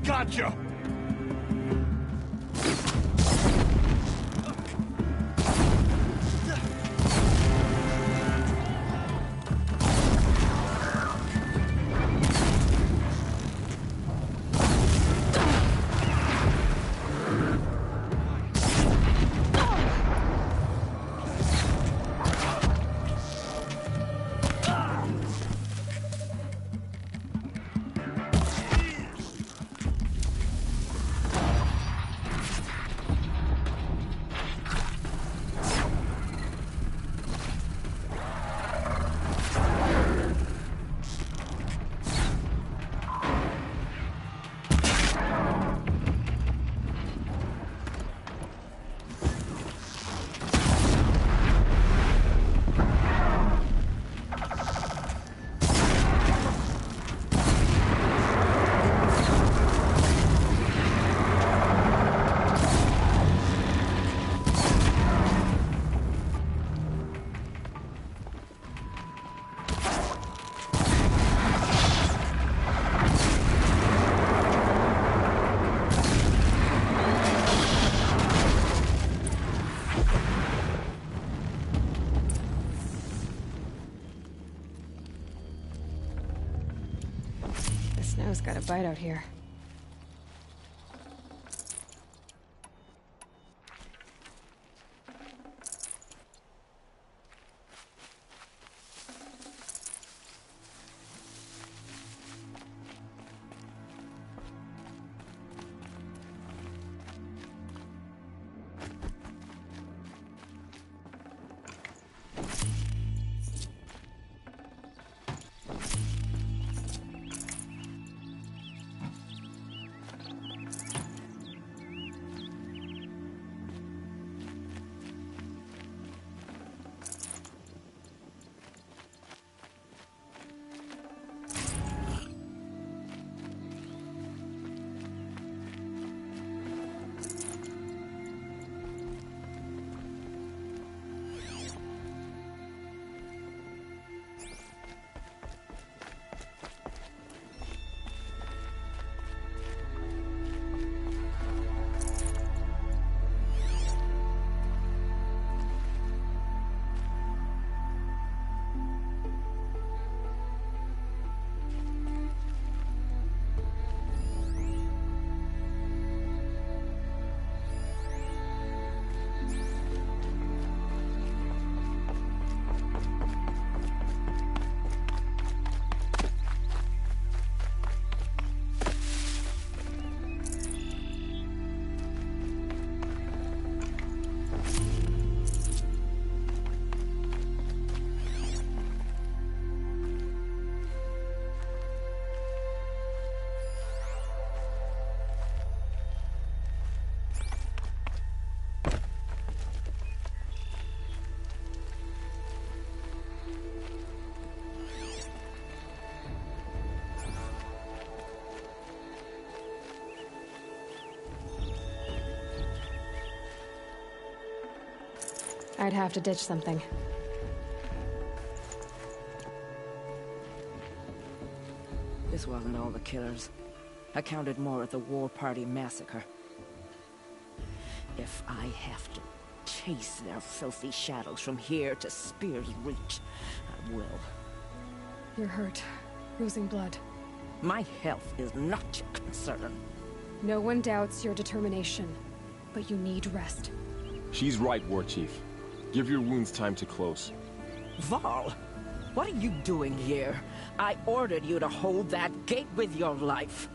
Speaker 3: Gotcha!
Speaker 2: The snow's got a bite out here. I'd have to ditch something.
Speaker 14: This wasn't all the killers. I counted more at the War Party massacre. If I have to chase their filthy shadows from here to Spear's Reach, I will.
Speaker 2: You're hurt, losing blood.
Speaker 14: My health is not your concern.
Speaker 2: No one doubts your determination, but you need rest.
Speaker 1: She's right, War Chief. Give your wounds time to close.
Speaker 14: Val, what are you doing here? I ordered you to hold that gate with your life.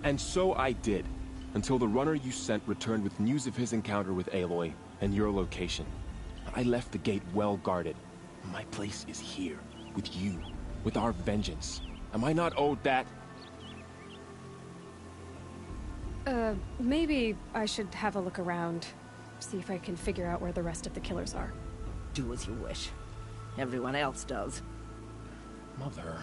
Speaker 1: And so I did, until the runner you sent returned with news of his encounter with Aloy and your location. I left the gate well guarded. My place is here, with you, with our vengeance. Am I not owed that?
Speaker 2: Maybe I should have a look around. See if I can figure out where the rest of the killers are.
Speaker 14: Do as you wish. Everyone else does.
Speaker 1: Mother...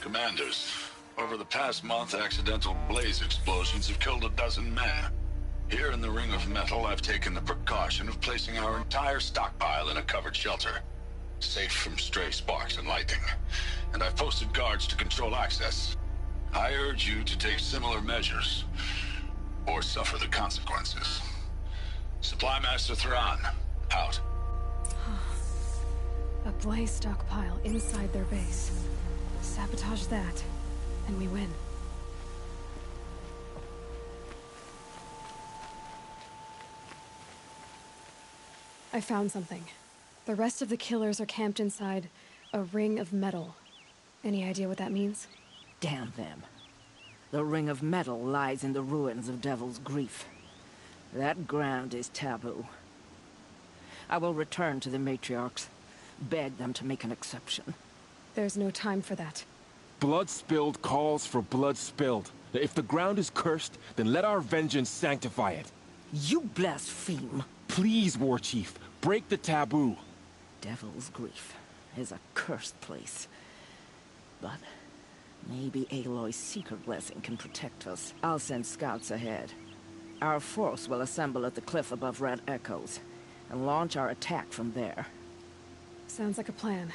Speaker 15: Commanders, over the past month, accidental blaze explosions have killed 12 men. Here in the Ring of Metal, I've taken the precaution of placing our entire stockpile in a covered shelter, safe from stray sparks and lightning. And I've posted guards to control access. I urge you to take similar measures, or suffer the consequences. Supply Master Thrawn, out.
Speaker 2: A blaze stockpile inside their base. Sabotage that, and we win. I found something. The rest of the killers are camped inside a ring of metal. Any idea what that means?
Speaker 14: Damn them. The Ring of Metal lies in the ruins of Devil's Grief. That ground is taboo. I will return to the matriarchs, beg them to make an exception.
Speaker 2: There's no time for that.
Speaker 16: Blood spilled calls for blood spilled. If the ground is cursed, then let our vengeance sanctify it.
Speaker 14: You blaspheme.
Speaker 16: Please, War Chief, break the taboo.
Speaker 14: Devil's Grief is a cursed place. But maybe Aloy's secret blessing can protect us. I'll send scouts ahead. Our force will assemble at the cliff above Red Echoes, and launch our attack from there.
Speaker 2: Sounds like a plan.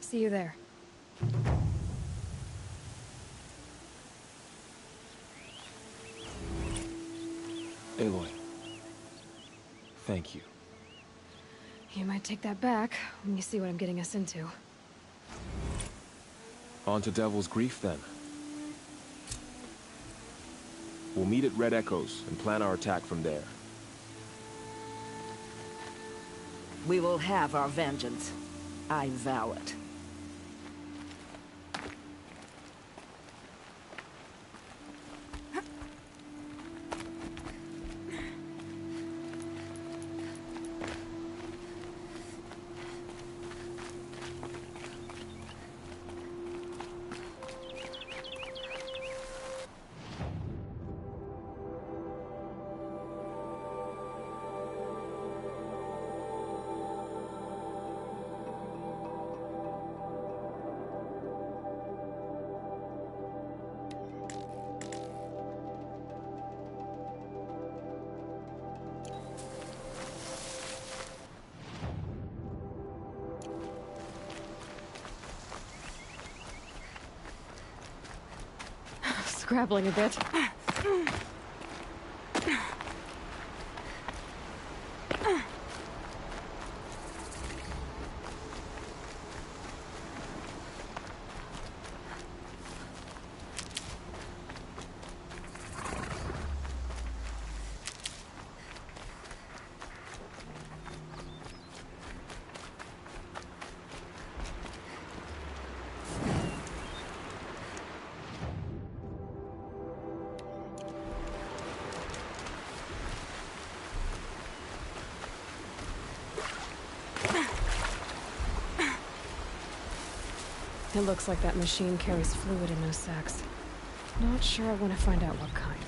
Speaker 2: See you there.
Speaker 16: Aloy. Thank you.
Speaker 2: You might take that back when you see what I'm getting us into.
Speaker 16: On to Devil's Grief, then. We'll meet at Red Echoes and plan our attack from there.
Speaker 14: We will have our vengeance. I vow it.
Speaker 2: Scrabbling a bit. It looks like that machine carries fluid in those sacks. Not sure I want to find out what kind.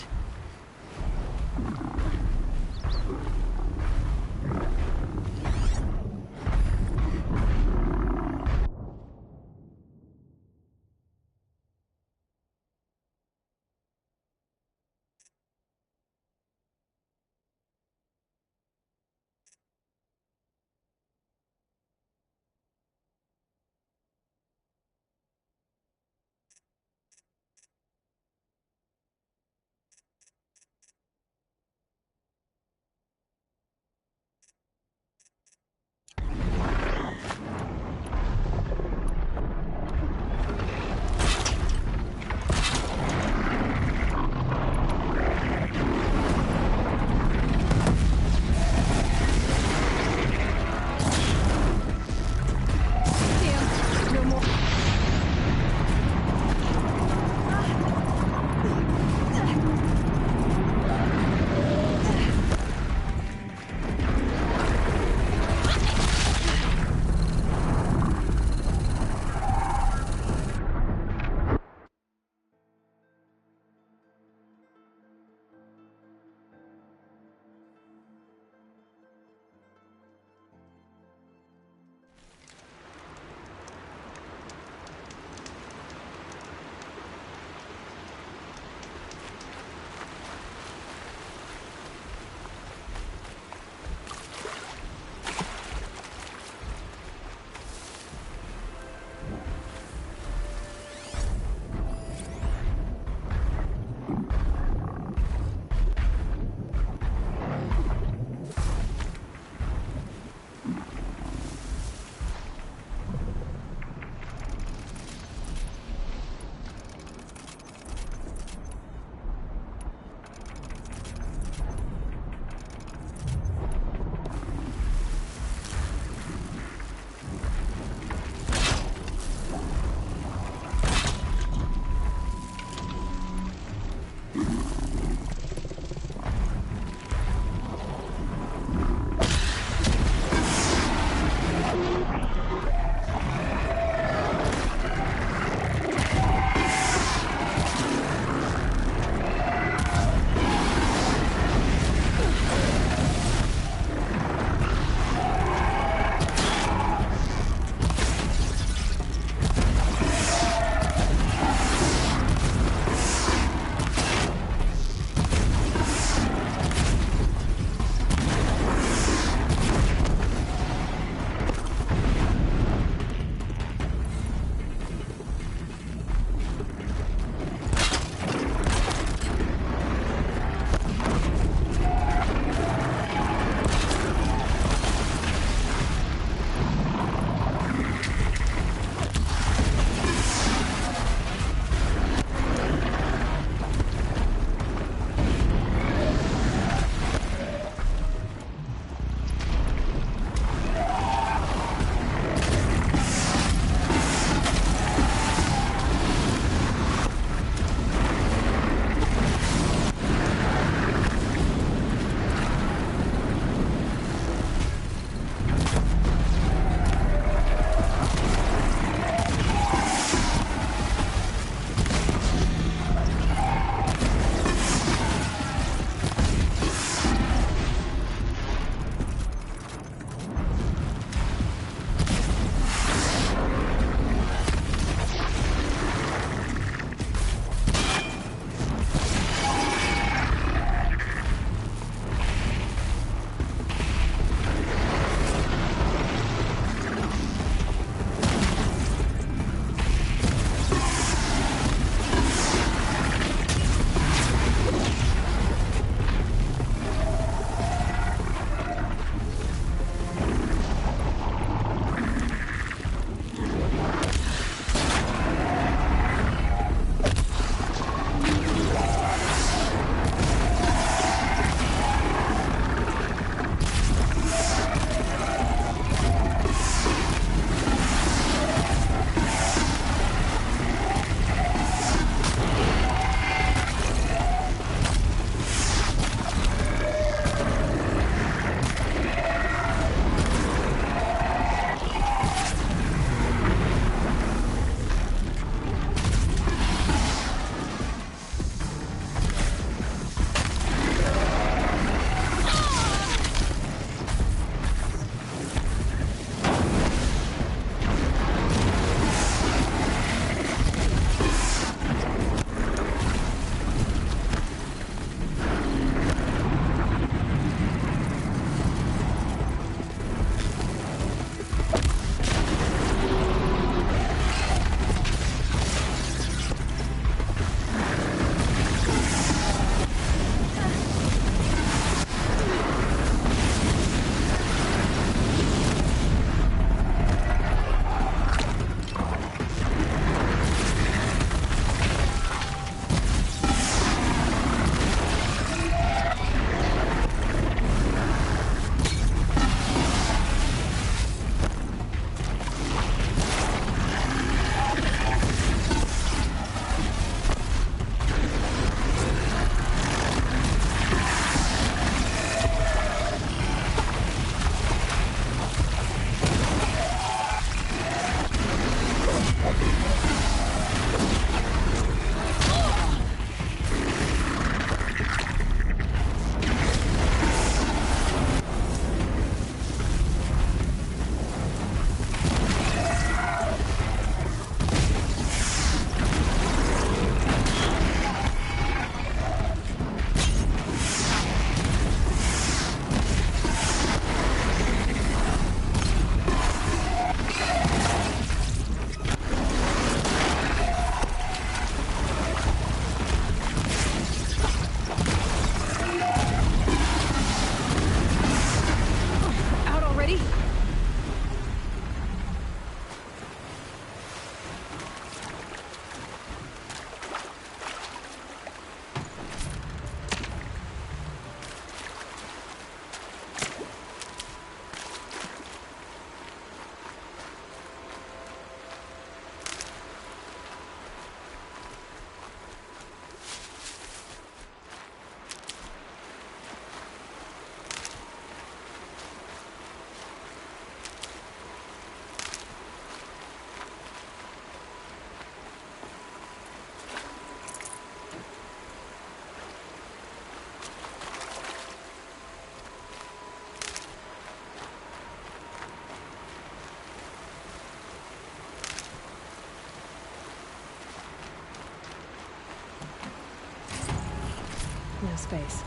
Speaker 2: space.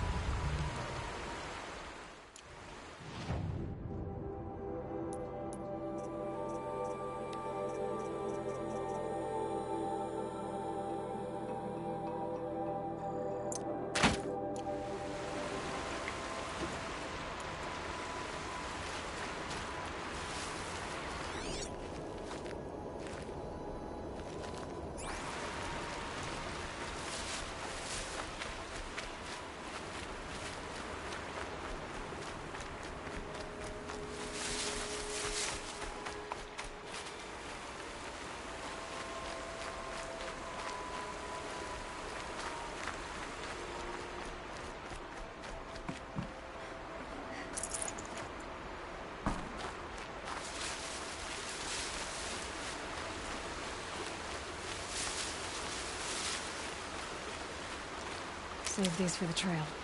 Speaker 2: Save these for the trail.